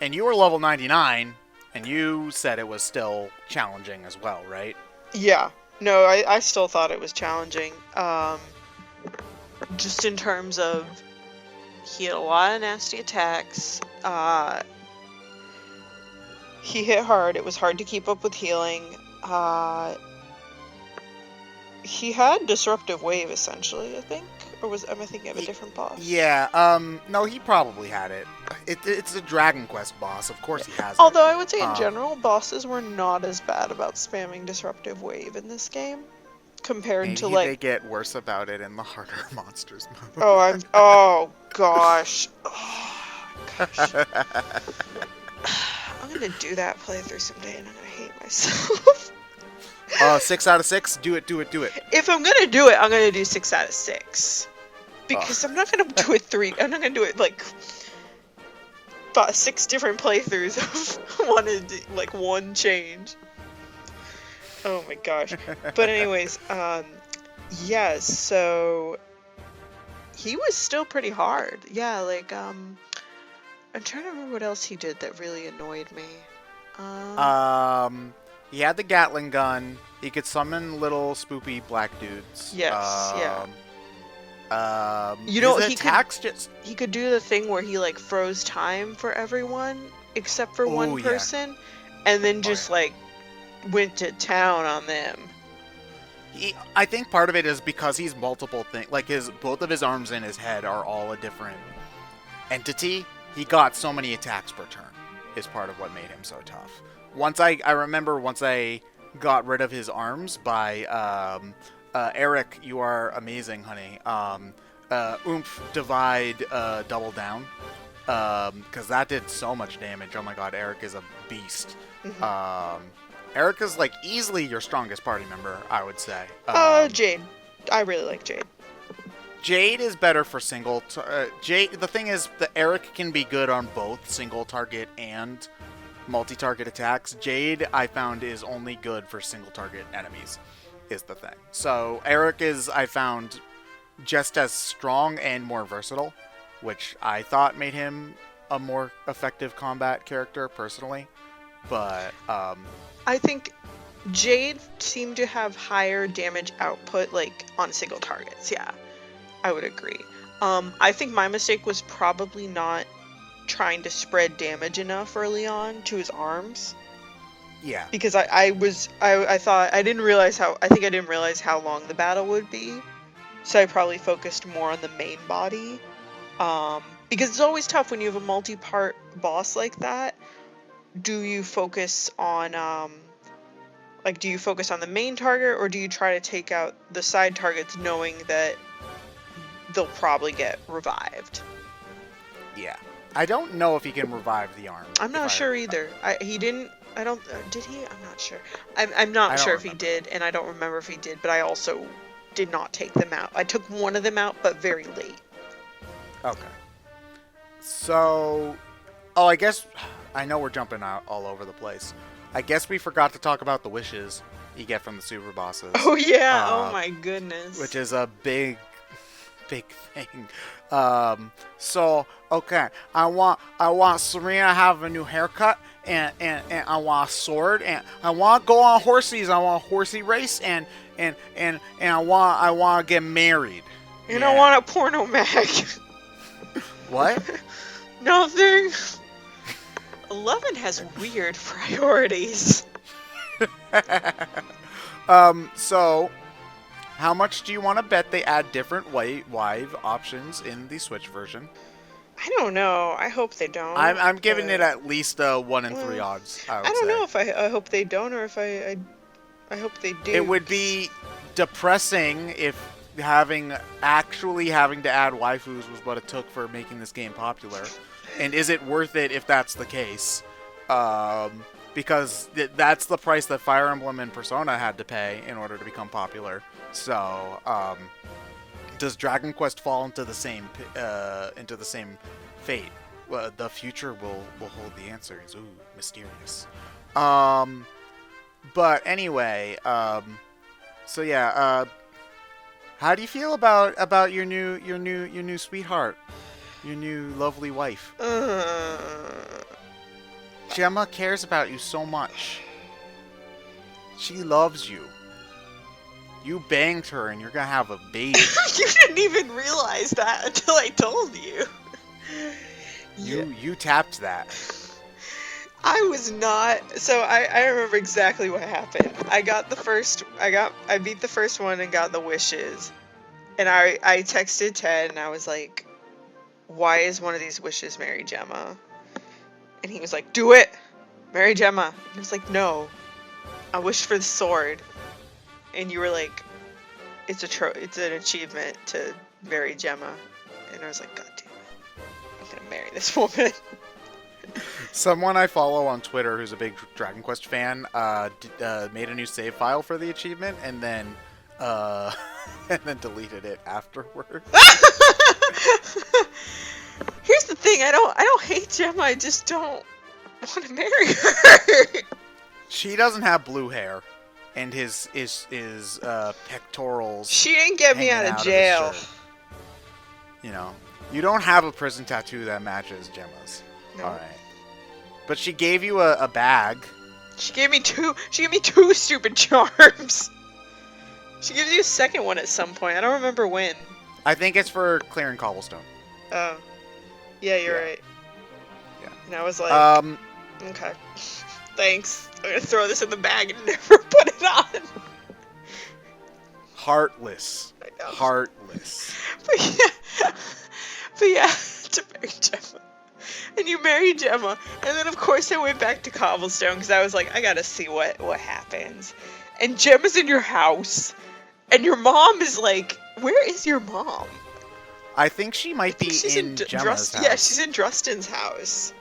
and you were level 99, and you said it was still challenging as well, right? Yeah. No, I still thought it was challenging. Just in terms of he had a lot of nasty attacks. He hit hard. It was hard to keep up with healing. He had Disruptive Wave, essentially, I think. Or am I thinking of a different boss? Yeah, no, he probably had it. It's a Dragon Quest boss, of course he has it. Although I would say in general, bosses were not as bad about spamming Disruptive Wave in this game. Compared to like... they get worse about it in the harder monsters mode. Oh gosh. Oh, gosh. I'm gonna do that playthrough someday and I'm gonna hate myself. 6 out of 6? Do it. If I'm gonna do it, I'm gonna do 6 out of 6. Because I'm not gonna do it 3. I'm not gonna do it like about 6 different playthroughs of one change. Oh my gosh. But anyways, yeah, so he was still pretty hard. Yeah, like I'm trying to remember what else he did that really annoyed me. He had the Gatling gun. He could summon little spoopy black dudes. Yes, yeah. You know, he could do the thing where he like froze time for everyone except for one person, and then just like went to town on them. I think part of it is because he's multiple things. Like both of his arms and his head are all a different entity. He got so many attacks per turn. Is part of what made him so tough. I remember once I got rid of his arms by Eric, you are amazing, honey. Oomph, divide, double down. Because that did so much damage. Oh my god, Eric is a beast. Mm-hmm. Eric is like easily your strongest party member, I would say. Jade. I really like Jade. Jade is better for single. Jade. The thing is, the Eric can be good on both single target and multi-target attacks. Jade, I found, is only good for single target enemies. Is the thing. So Eric is, I found, just as strong and more versatile, which I thought made him a more effective combat character personally. But I think Jade seemed to have higher damage output, like on single targets. Yeah, I would agree. I think my mistake was probably not trying to spread damage enough early on to his arms. Yeah. Because I thought I didn't realize how long the battle would be, so I probably focused more on the main body. Because it's always tough when you have a multi-part boss like that. Do you focus on do you focus on the main target, or do you try to take out the side targets knowing that they'll probably get revived? Yeah. I don't know if he can revive the arm. I'm not sure either. He didn't. I don't. Did he? I'm not sure. I'm not sure if he did, and I don't remember if he did. But I also did not take them out. I took one of them out, but very late. Okay. So, I guess I know we're jumping out all over the place. I guess we forgot to talk about the wishes you get from the super bosses. Oh yeah, oh my goodness. Which is a big thing. So okay, I want Serena to have a new haircut, and I want a sword, and I want to go on horses. I want a horsey race, and I want to get married. And I want a porno mag. What? Nothing. 11 has weird priorities. So, how much do you want to bet they add different wife options in the Switch version? I don't know. I hope they don't. I'm giving it at least a 1 in 3 odds. I don't know if I hope they don't or if I hope they do. It would be depressing if having to add waifus was what it took for making this game popular. And is it worth it if that's the case? Because that's the price that Fire Emblem and Persona had to pay in order to become popular. So, does Dragon Quest fall into the same fate? Well, the future will hold the answers. Ooh, mysterious. But anyway, so yeah, how do you feel about your new sweetheart? Your new lovely wife. Gemma cares about you so much. She loves you. You banged her and you're gonna have a baby. You didn't even realize that until I told you. You tapped that. I was not. So I remember exactly what happened. I beat the first one and got the wishes. And I texted Ted and I was like, why is one of these wishes marry Gemma? And he was like, do it! Marry Gemma. And I was like, no. I wish for the sword. And you were like, it's an achievement to marry Gemma. And I was like, God damn it. I'm gonna marry this woman. Someone I follow on Twitter who's a big Dragon Quest fan made a new save file for the achievement and then deleted it afterwards. Here's the thing, I don't hate Gemma, I just don't want to marry her. She doesn't have blue hair, and his pectorals. She didn't get me out of jail. You know, you don't have a prison tattoo that matches Gemma's. No. All right, but she gave you a bag. She gave me two stupid charms. She gives you a second one at some point. I don't remember when. I think it's for clearing cobblestone. Oh. Yeah, you're right. Yeah. And I was like, okay. Thanks. I'm gonna throw this in the bag and never put it on. Heartless. I know. Heartless. But yeah, to marry Gemma. And you married Gemma. And then, of course, I went back to Cobblestone because I was like, I gotta see what happens. And Gemma's in your house. And your mom is like, where is your mom? I think she might be in Gemma's house. Yeah, she's in Drustin's house.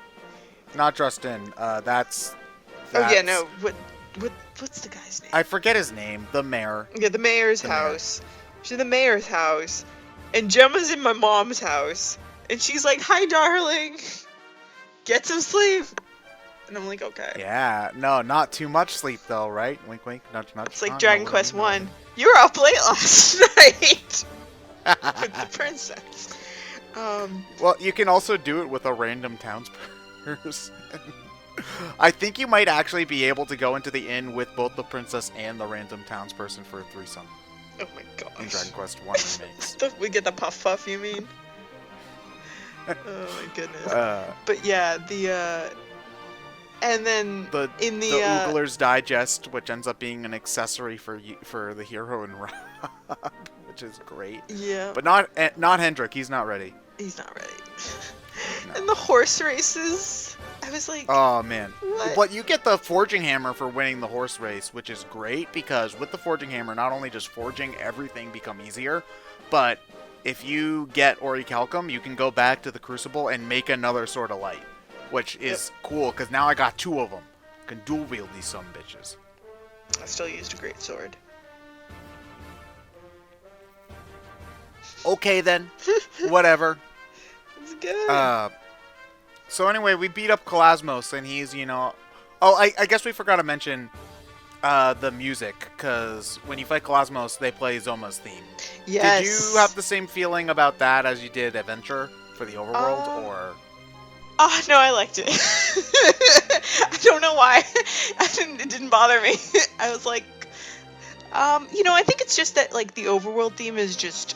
Not Drustin. That's... Oh yeah, no. What's the guy's name? I forget his name. The mayor. Yeah, the mayor's house. She's in the mayor's house, and Gemma's in my mom's house, and she's like, "Hi, darling. Get some sleep." And I'm like, "Okay." Yeah. No, not too much sleep though, right? Wink, wink. Nudge, nudge. It's like Dragon Quest 1. You were up late last night with the princess. Well, you can also do it with a random townsperson. I think you might actually be able to go into the inn with both the princess and the random townsperson for a threesome. Oh my gosh. In Dragon Quest 1 remakes. We get the puff, you mean? Oh my goodness. But yeah, and then the Oogler's Digest, which ends up being an accessory for the hero in Rob, which is great. Yeah. But not Hendrik. He's not ready. He's not ready. No. And the horse races. I was like, oh man. What? But you get the forging hammer for winning the horse race, which is great because with the forging hammer, not only does forging everything become easier, but if you get Orichalcum, you can go back to the Crucible and make another Sword of Light, which is cool because now I got 2 of them. I can dual wield these some bitches. I still used a great sword. Okay then, whatever. It's good. So anyway, we beat up Kalasmos, and he's, Oh, I guess we forgot to mention the music, because when you fight Kalasmos, they play Zoma's theme. Yes. Did you have the same feling about that as you did Adventure for the Overworld, or...? Oh, no, I liked it. I don't know why. It didn't bother me. I was like, I think it's just that, like, the Overworld theme is just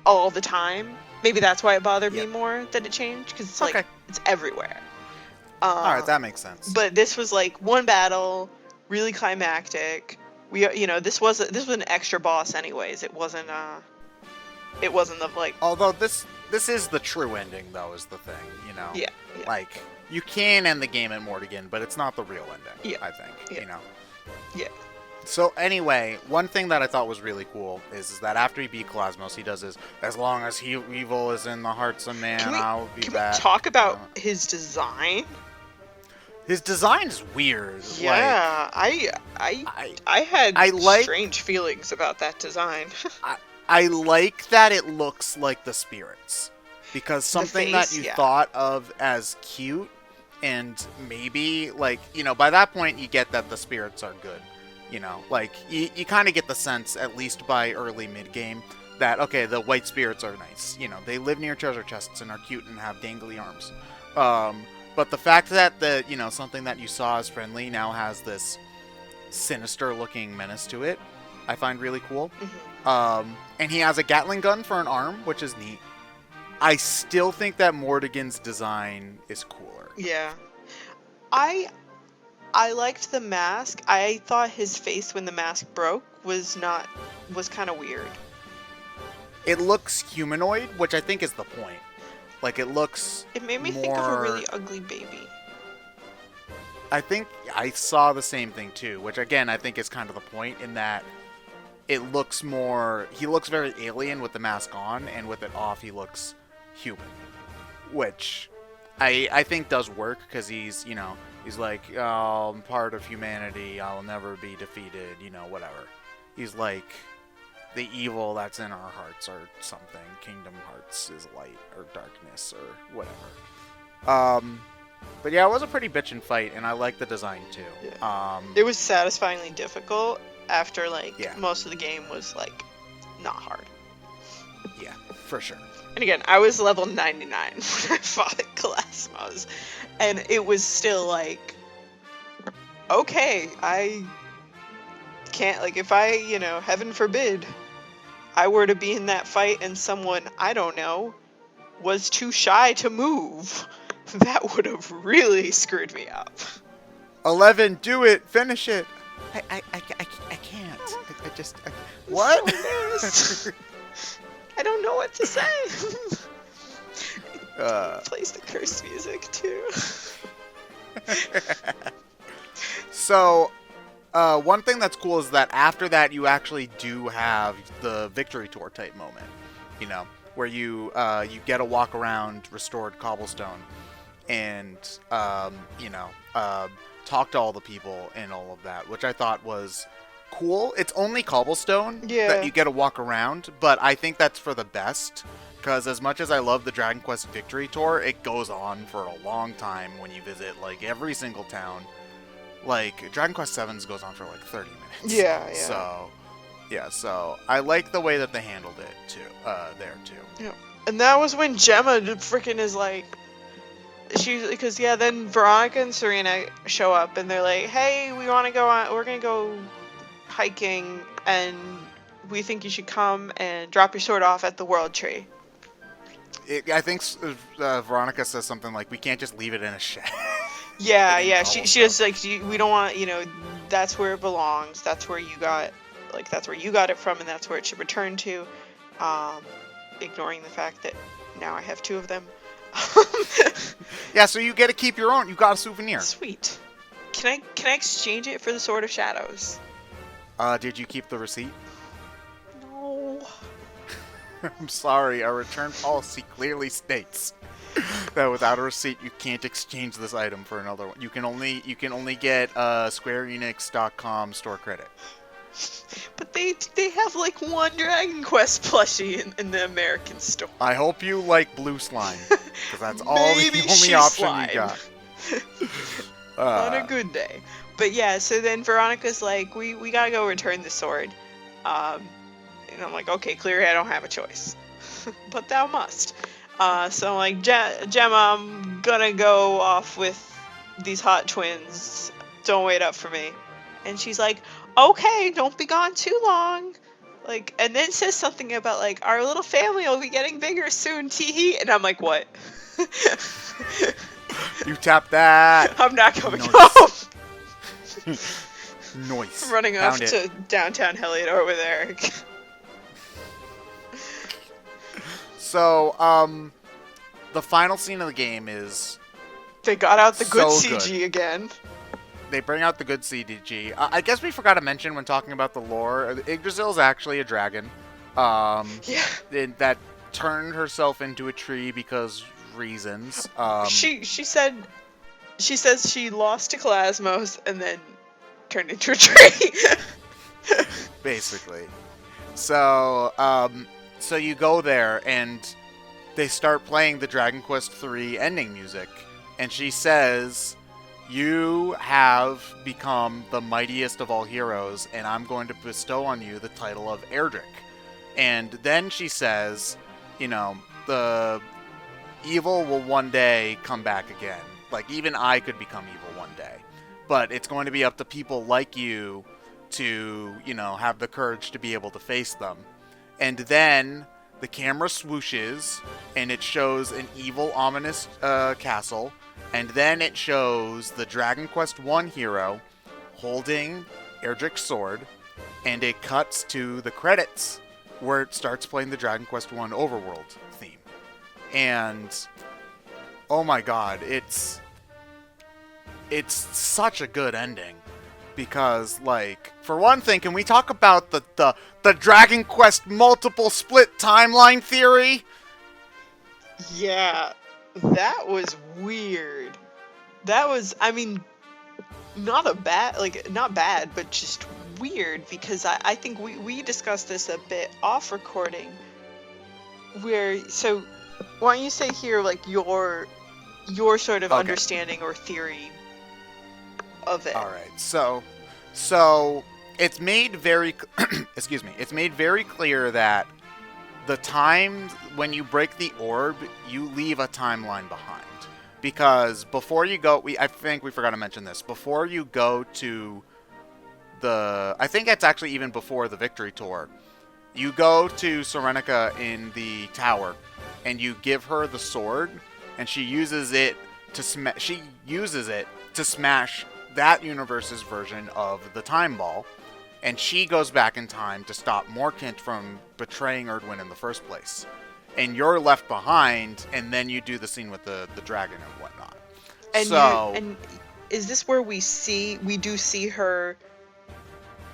all the time. Maybe that's why it bothered me more that it changed, because it's, like, it's everywhere. Alright, that makes sense. But this was, like, one battle, really climactic. This was an extra boss anyways. It wasn't the, like... Although this is the true ending, though, is the thing, Yeah. Like, you can end the game at Mordegan, but it's not the real ending, I think, Yeah. So anyway, one thing that I thought was really cool is that after he beat Kalasmos, he does his, as long as evil is in the hearts of man, I'll be back. Can we talk about his design? His design is weird. Yeah, I had strange feelings about that design. I like that it looks like the spirits. Because something that you thought of as cute, and maybe, like, by that point you get that the spirits are good. Like, you kind of get the sense, at least by early mid-game, that, okay, the white spirits are nice. They live near treasure chests and are cute and have dangly arms. But the fact that something that you saw as friendly now has this sinister-looking menace to it, I find really cool. Mm-hmm. And he has a Gatling gun for an arm, which is neat. I still think that Mordegan's design is cooler. Yeah. I liked the mask. I thought his face when the mask broke was kind of weird. It looks humanoid, which I think is the point. Like, it looks It made me think of a really ugly baby. I think I saw the same thing too, which again I think is kind of the point, in that it looks more... He looks very alien with the mask on, and with it off he looks human. Which I think does work, because he's, he's like, oh, I'm part of humanity, I'll never be defeated, whatever. He's like, the evil that's in our hearts or something. Kingdom Hearts is light or darkness or whatever. But yeah, it was a pretty bitchin' fight, and I like the design too. Yeah. It was satisfyingly difficult after, like, most of the game was, like, not hard. Yeah, for sure. And again, I was level 99 when I fought Kalasmos, and it was still like, okay, I can't, like, if I, heaven forbid, I were to be in that fight and someone, I don't know, was too shy to move, that would have really screwed me up. 11, do it, finish it. I can't. What? So I don't know what to say. Plays the cursed music too. So, one thing that's cool is that after that you actually do have the victory tour type moment, where you get a walk around restored cobblestone, and talk to all the people and all of that, which I thought was cool. It's only cobblestone that you get to walk around, but I think that's for the best, because as much as I love the Dragon Quest Victory Tour, it goes on for a long time when you visit, like, every single town. Like, Dragon Quest VII goes on for, like, 30 minutes. Yeah. So I like the way that they handled it, too, there, too. Yeah. And that was when Gemma freaking is like, because then Veronica and Serena show up, and they're like, hey, we're gonna go hiking, and we think you should come and drop your sword off at the World Tree. I think Veronica says something like, we can't just leave it in a shed. Yeah. She just, like, we don't want, that's where it belongs. That's where you got it from, and that's where it should return to. Ignoring the fact that now I have two of them. Yeah, so you get to keep your own. You got a souvenir. Sweet. Can I exchange it for the Sword of Shadows? Did you keep the receipt? No. I'm sorry, our return policy clearly states that without a receipt you can't exchange this item for another one. You can only get SquareEnix.com store credit. But they have like one Dragon Quest plushie in the American store. I hope you like blue slime, because that's all the only shoe option slime. you got. On a good day. But yeah, so then Veronica's like, we gotta go return the sword. And I'm like, okay, clearly I don't have a choice. But thou must. So I'm like, Gemma, I'm gonna go off with these hot twins. Don't wait up for me. And she's like, okay, don't be gone too long. Like, and then says something about like, our little family will be getting bigger soon, tee-hee. And I'm like, what? You tap that. I'm not coming home. Noise. I'm running off to downtown Heliod over there. So, the final scene of the game is... They got out the good so CG good. again. They bring out the good CDG. I guess we forgot to mention when talking about the lore, Yggdrasil is actually a dragon. Yeah. That turned herself into a tree because reasons. She says she lost to Klasmos and then turned into a tree. Basically. So, so you go there and they start playing the Dragon Quest III ending music, and she says, "You have become the mightiest of all heroes, and I'm going to bestow on you the title of Erdrick." And then she says, you know, the evil will one day come back again. Like, even I could become evil one day. But it's going to be up to people like you to, you know, have the courage to be able to face them. And then the camera swooshes, and it shows an evil, ominous castle. And then it shows the Dragon Quest I hero holding Erdrick's sword, and it cuts to the credits where it starts playing the Dragon Quest I Overworld theme. And oh my god, it's such a good ending. Because, like, for one thing, can we talk about the Dragon Quest multiple split timeline theory? Yeah, that was weird. That was, I mean, not bad, but just weird, because I think we discussed this a bit off recording, so why don't you say here, like, your sort of understanding or theory of it. Alright, so it's made very, excuse me, it's made very clear that the time when you break the orb, you leave a timeline behind. Because before you go, I think we forgot to mention this, before you go to I think it's actually even before the Victory Tour, you go to Serenica in the tower, and you give her the sword, and she uses it to smash that universe's version of the Time Ball, and she goes back in time to stop Morkant from betraying Erdwin in the first place. And you're left behind, and then you do the scene with the dragon and whatnot. And is this where we do see her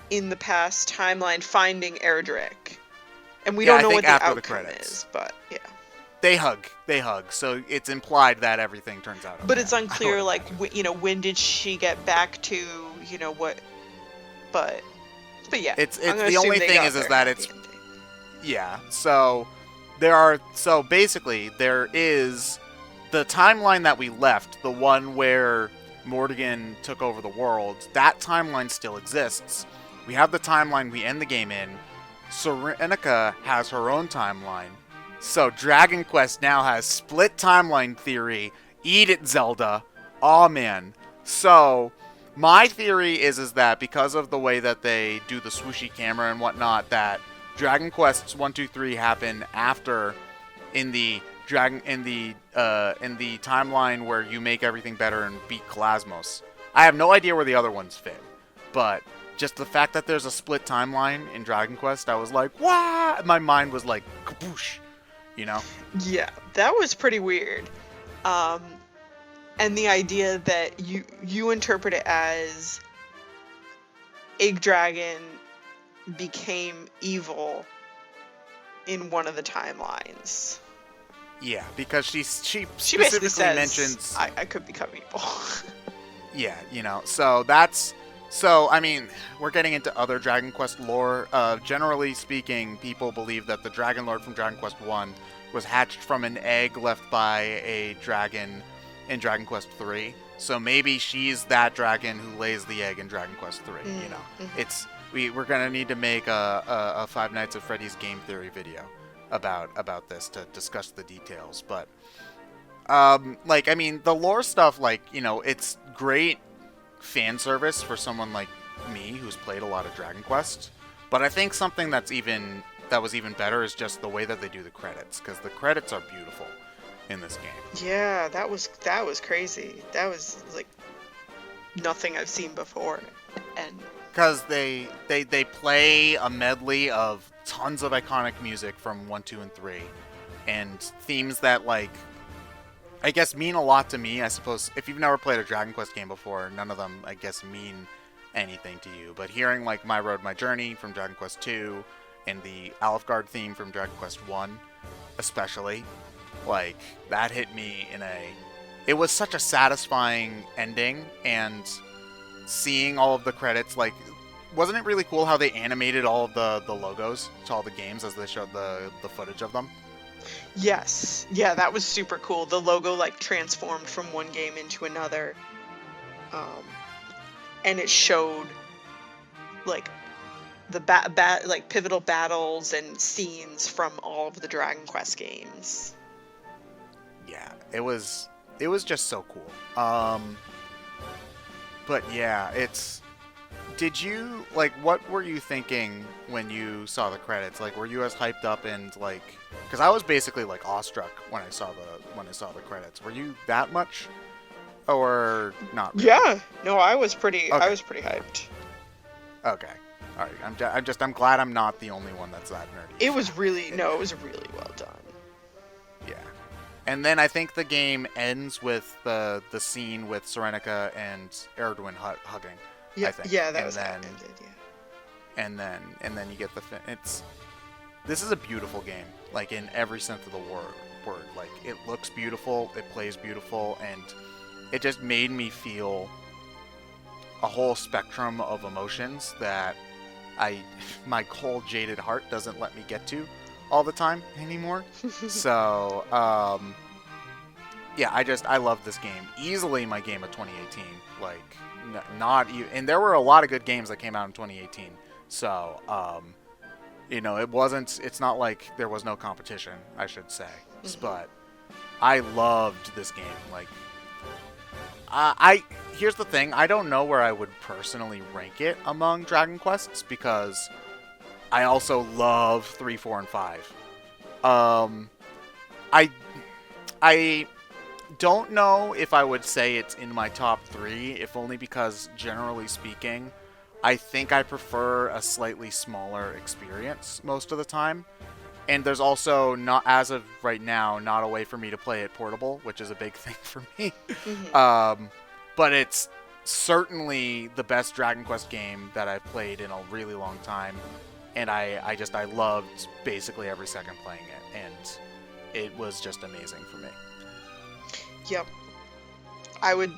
in the past timeline finding Erdrick? And we don't know what the outcome is, but yeah. They hug. So it's implied that everything turns out okay. But it's unclear, like, when did she get back to, what, but yeah. It's the only thing is that it's, yeah, so basically there is the timeline that we left, the one where Mordegan took over the world, that timeline still exists. We have the timeline we end the game in. Serenica has her own timeline. So Dragon Quest now has split timeline theory. Eat it, Zelda. Aw, man. So my theory is that because of the way that they do the swooshy camera and whatnot, that Dragon Quests 1, 2, 3 happen after in the timeline where you make everything better and beat Klasmos. I have no idea where the other ones fit, but just the fact that there's a split timeline in Dragon Quest, I was like, "What?" My mind was like, "Kaboosh," Yeah, that was pretty weird. And the idea that you interpret it as Yggdragon became evil in one of the timelines. Yeah, because she basically says, mentions I could become evil. Yeah, so that's So, I mean, we're getting into other Dragon Quest lore. Generally speaking, people believe that the Dragon Lord from Dragon Quest 1 was hatched from an egg left by a dragon in Dragon Quest 3. So maybe she's that dragon who lays the egg in Dragon Quest 3, you know. It's we're going to need to make a Five Nights at Freddy's game theory video about this to discuss the details, but like, I mean, the lore stuff, like, you know, it's great fan service for someone like me who's played a lot of Dragon Quest. But I think something that was even better is just the way that they do the credits, because the credits are beautiful in this game. Yeah, that was crazy. That was like nothing I've seen before, and because they play a medley of tons of iconic music from 1, 2, and 3, and themes that, like, I guess mean a lot to me. I suppose if you've never played a Dragon Quest game before, none of them, I guess, mean anything to you. But hearing, like, My Road, My Journey from Dragon Quest 2 and the Alfgard theme from Dragon Quest 1, especially, like, that hit me in a... It was such a satisfying ending, and seeing all of the credits, like, wasn't it really cool how they animated all of the logos to all the games as they showed the footage of them? yes, yeah, that was super cool. The logo like transformed from one game into another, and it showed like the like pivotal battles and scenes from all of the Dragon Quest games. Yeah, it was just so cool. But yeah, did you, like, what were you thinking when you saw the credits? Like, were you as hyped up and, like, because I was basically, like, awestruck when I saw the credits. Were you that much, or not really? Yeah, no, I was pretty Okay. hyped. Okay, all right. I'm glad I'm not the only one that's that nerdy. It was really well done. Yeah. And then I think the game ends with the scene with Serenica and Erdogan hugging. Yeah, I think. yeah, that and was then, how it ended, yeah. And then you get this is a beautiful game, like, in every sense of the word. Like, it looks beautiful, it plays beautiful, and it just made me feel a whole spectrum of emotions that my cold, jaded heart doesn't let me get to all the time anymore. So, yeah, I love this game. Easily my game of 2018. Like, not even, and there were a lot of good games that came out in 2018. So, you know, it's not like there was no competition, I should say. But I loved this game. Like, here's the thing, I don't know where I would personally rank it among Dragon Quests, because I also love 3, 4, and 5. I don't know if I would say it's in my top 3, if only because, generally speaking, I think I prefer a slightly smaller experience most of the time. And there's also, not, as of right now, not a way for me to play it portable, which is a big thing for me. But it's certainly the best Dragon Quest game that I've played in a really long time. And I loved basically every second playing it. And it was just amazing for me. Yep. I would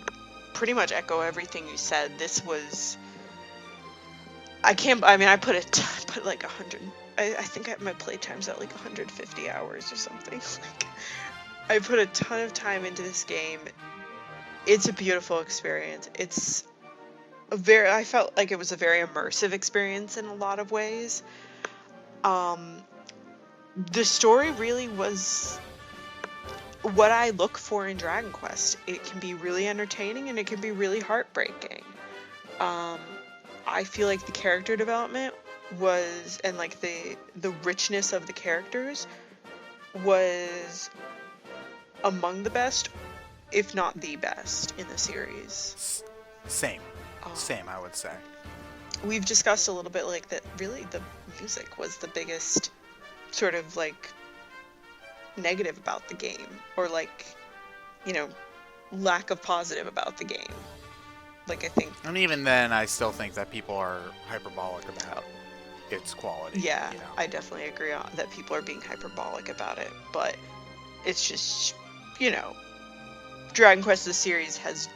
pretty much echo everything you said. This was... I put like 100... I think my playtime's at like 150 hours or something. Like, I put a ton of time into this game. It's a beautiful experience. I felt like it was a very immersive experience in a lot of ways. The story really was what I look for in Dragon Quest. It can be really entertaining and it can be really heartbreaking. I feel like the character development was, and like the richness of the characters was among the best, if not the best, in the series. Same, I would say. We've discussed a little bit like that really the music was the biggest sort of like negative about the game, or like, you know, lack of positive about the game. Like, I think... And even then, I still think that people are hyperbolic about its quality. Yeah, you know? I definitely agree on that people are being hyperbolic about it, but it's just, you know, Dragon Quest the series has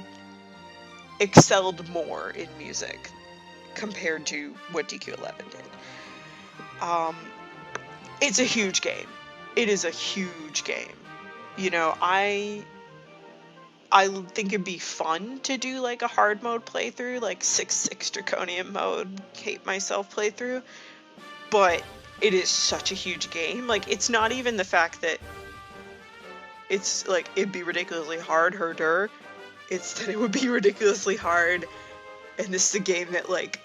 excelled more in music compared to what DQ11 did. It's a huge game. It is a huge game. You know, I think it'd be fun to do like a hard mode playthrough, like 6/6 Draconian mode, hate myself playthrough, but it is such a huge game. Like, it's not even the fact that it's like it'd be ridiculously harder. It's that it would be ridiculously hard, and this is a game that like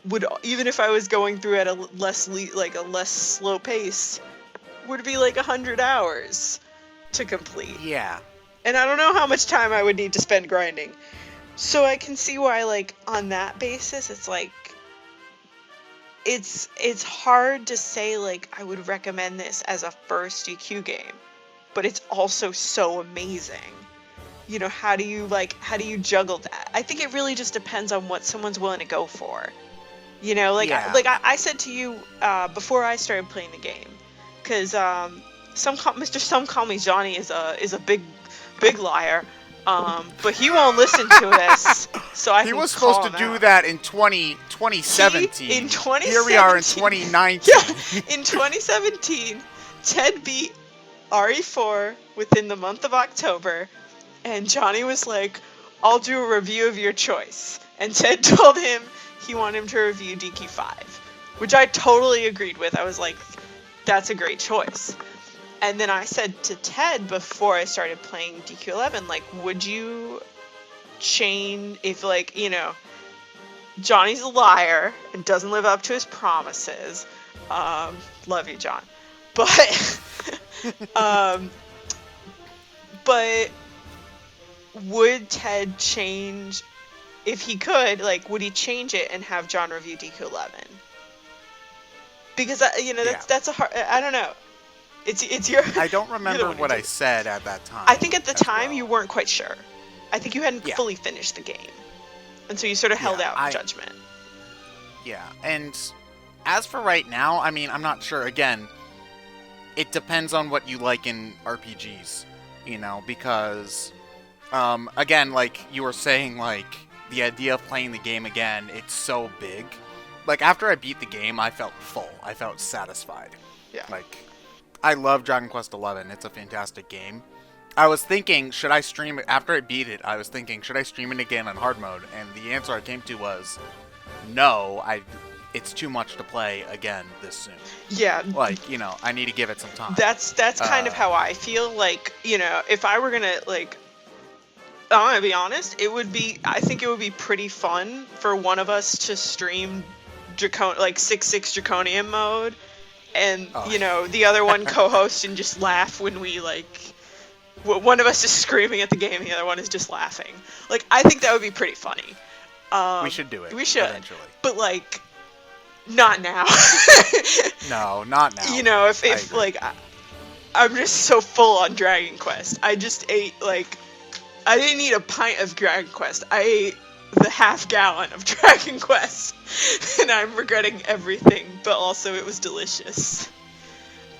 would, even if I was going through at a less slow pace, would be like 100 hours to complete. Yeah. And I don't know how much time I would need to spend grinding. So I can see why, like, on that basis, it's like, it's hard to say, like, I would recommend this as a first DQ game. But it's also so amazing. You know, how do you juggle that? I think it really just depends on what someone's willing to go for. You know, like, Yeah. I said to you before I started playing the game, because Mr. Some Call Me Johnny is a big liar, but he won't listen to this, so I He can was supposed to call him do out. that in 2017. In 2017. Here we are in 2019. Yeah, in 2017, Ted beat RE4 within the month of October, and Johnny was like, I'll do a review of your choice. And Ted told him he wanted him to review DQ5, which I totally agreed with. I was like, that's a great choice. And then I said to Ted before I started playing DQ11, like, would you change if, like, you know, Johnny's a liar and doesn't live up to his promises. Love you, John. But, but would Ted change, if he could, like, would he change it and have John review DQ11? Because, you know, that's a hard, I don't know. It's your... I don't remember what I said at that time. I think at the time you weren't quite sure. I think you hadn't fully finished the game. And so you sort of held out in judgment. Yeah, and as for right now, I mean, I'm not sure. Again, it depends on what you like in RPGs, you know, because, again, like you were saying, like, the idea of playing the game again, it's so big. Like, after I beat the game, I felt full. I felt satisfied. Yeah. Like, I love Dragon Quest XI. It's a fantastic game. I was thinking, should I stream it? After I beat it, I was thinking, should I stream it again on hard mode? And the answer I came to was, no, it's too much to play again this soon. Yeah. Like, you know, I need to give it some time. That's kind of how I feel. Like, you know, if I were gonna, like, I'm gonna be honest, I think it would be pretty fun for one of us to stream 6/6 Draconian mode, and you know, the other one co-host and just laugh when we, like, one of us is screaming at the game, the other one is just laughing. Like, I think that would be pretty funny. We should do it. We should eventually. But, like, not now. No, not now. You know, if like, I'm just so full on Dragon Quest. I just ate, like, I didn't eat a pint of Dragon Quest. I ate the half gallon of Dragon Quest. And I'm regretting everything, but also it was delicious.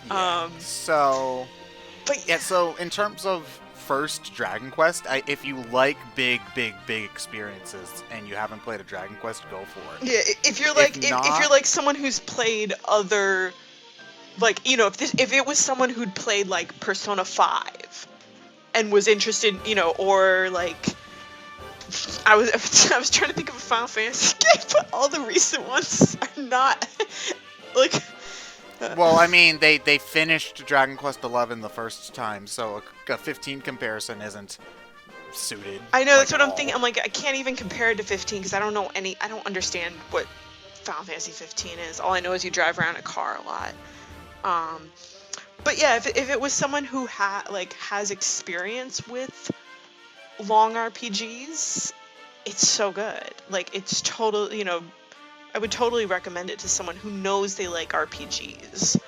Yeah. So in terms of first Dragon Quest, if you like big experiences and you haven't played a Dragon Quest, go for it. Yeah, if you're like if you're like someone who's played other, like, you know, if it was someone who'd played like Persona 5 and was interested, you know, or like I was trying to think of a Final Fantasy game, but all the recent ones are not like. Well, I mean, they finished Dragon Quest XI the first time, so a 15 comparison isn't suited. I know, that's what I'm thinking. I'm like, I can't even compare it to 15 because I don't understand what Final Fantasy 15 is. All I know is you drive around a car a lot. But yeah, if it was someone who has experience with long RPGs, it's so good. Like, it's totally, you know, I would totally recommend it to someone who knows they like RPGs.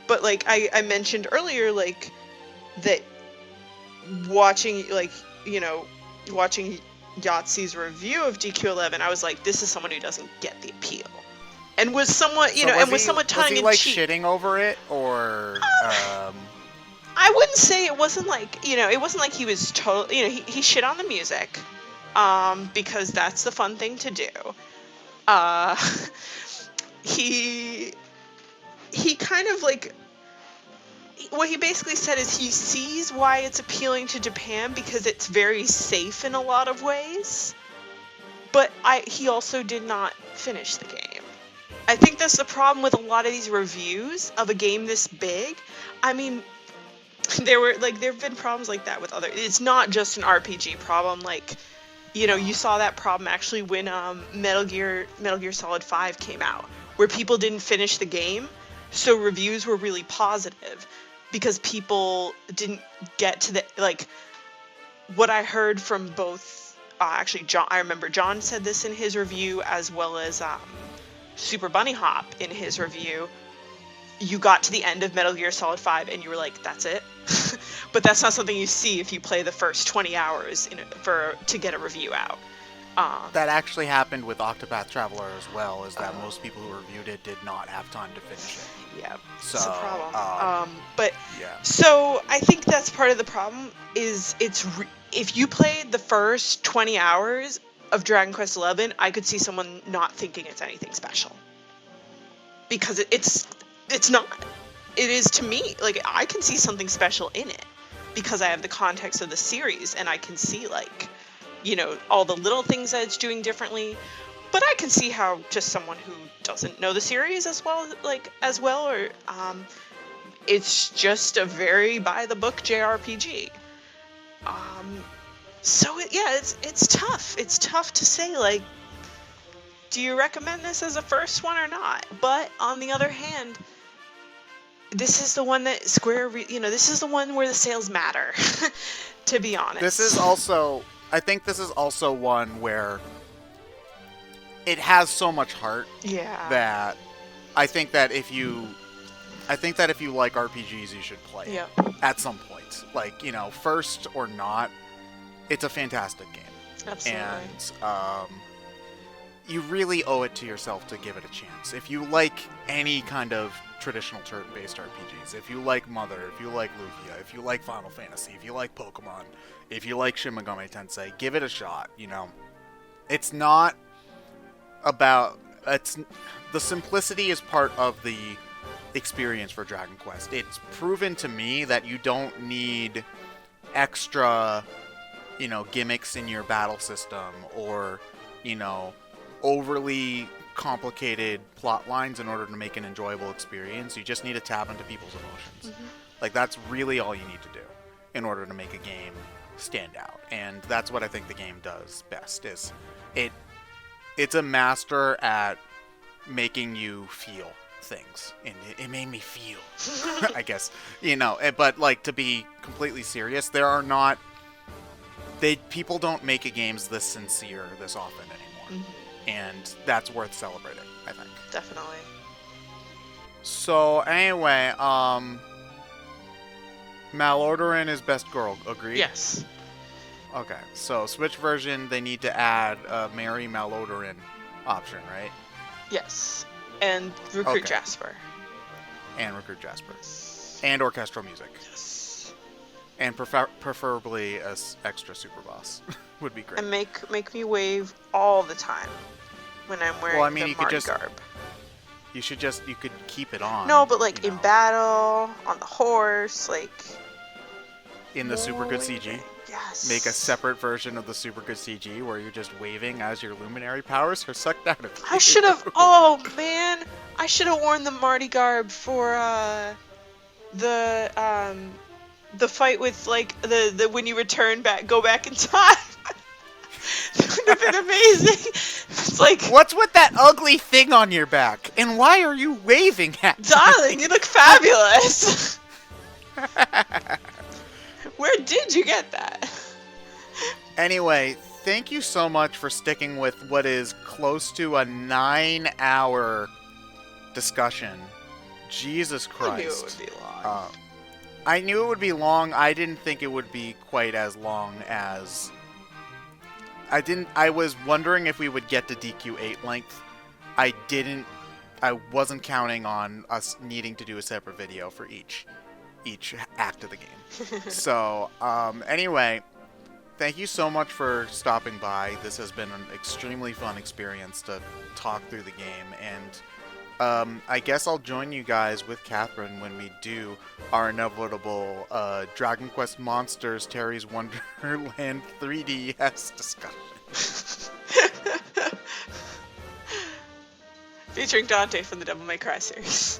But, like, I mentioned earlier, like, that watching, like, you know, watching Yahtzee's review of DQ11, I was like, this is someone who doesn't get the appeal. And was somewhat, you know, and was somewhat tongue in cheek. Was he, like, shitting over it, or, I wouldn't say it wasn't like, you know, it wasn't like he was totally, you know, he shit on the music, because that's the fun thing to do. uh, he kind of like, what he basically said is he sees why it's appealing to Japan because it's very safe in a lot of ways, but he also did not finish the game. I think that's the problem with a lot of these reviews of a game this big. I mean, there have been problems like that with other. It's not just an RPG problem. Like, you know, you saw that problem actually when Metal Gear Solid 5 came out, where people didn't finish the game, so reviews were really positive because people didn't get to the, like, what I heard from both. Actually, John. I remember John said this in his review, as well as Super Bunny Hop in his review. You got to the end of Metal Gear Solid 5 and you were like, that's it? But that's not something you see if you play the first 20 hours to get a review out. That actually happened with Octopath Traveler as well, is that most people who reviewed it did not have time to finish it. Yeah, so, it's a problem. But yeah. So I think that's part of the problem is if you played the first 20 hours of Dragon Quest XI, I could see someone not thinking it's anything special. Because it's not. It is to me. Like, I can see something special in it because I have the context of the series and I can see, like, you know, all the little things that it's doing differently. But I can see how just someone who doesn't know the series as well, or it's just a very by the book JRPG. So it's tough. It's tough to say, like, do you recommend this as a first one or not? But on the other hand, this is the one that this is the one where the sales matter, to be honest. I think this is also one where it has so much heart. Yeah. That I think that if you like RPGs, you should play it at some point. Like, you know, first or not, it's a fantastic game. Absolutely. And you really owe it to yourself to give it a chance. If you like any kind of traditional turn-based RPGs, if you like Mother, if you like Lugia, if you like Final Fantasy, if you like Pokemon, if you like Shin Megami Tensei, give it a shot. You know, it's not about the simplicity is part of the experience for Dragon Quest. It's proven to me that you don't need extra, you know, gimmicks in your battle system or, you know, overly complicated plot lines in order to make an enjoyable experience. You just need to tap into people's emotions. Mm-hmm. Like, that's really all you need to do in order to make a game stand out. And that's what I think the game does best. Is it's a master at making you feel things, and it made me feel I guess, you know. But, like, to be completely serious, people don't make games this sincere this often anymore. Mm-hmm. And that's worth celebrating, I think. Definitely. So anyway, Malodorine is best girl, agreed? Yes. Okay, so Switch version, they need to add a Marry Malodorine option, right? Yes. And recruit Jasper. And recruit Jasper. And orchestral music. Yes. And preferably as extra super boss would be great. And make me wave all the time when I'm wearing the Marty garb. You could keep it on. No, but, like, in battle, on the horse, like... In the Super Good CG? Yes. Make a separate version of the Super Good CG where you're just waving as your luminary powers are sucked out of you. I should have... Oh, man! I should have worn the Marty garb for, the fight with, like, the when you go back in time. It would have been amazing. It's like, what's with that ugly thing on your back? And why are you waving at me? Darling, you look fabulous. Where did you get that? Anyway, thank you so much for sticking with what is close to a 9-hour discussion. Jesus Christ. I knew it would be long. I knew it would be long. I didn't think it would be quite as long as... I was wondering if we would get to DQ8 length. I wasn't counting on us needing to do a separate video for each act of the game. So, anyway, thank you so much for stopping by. This has been an extremely fun experience to talk through the game, and I guess I'll join you guys with Qatherine when we do our inevitable Dragon Quest Monsters Terry's Wonderland 3DS discussion. Featuring Dante from the Devil May Cry series.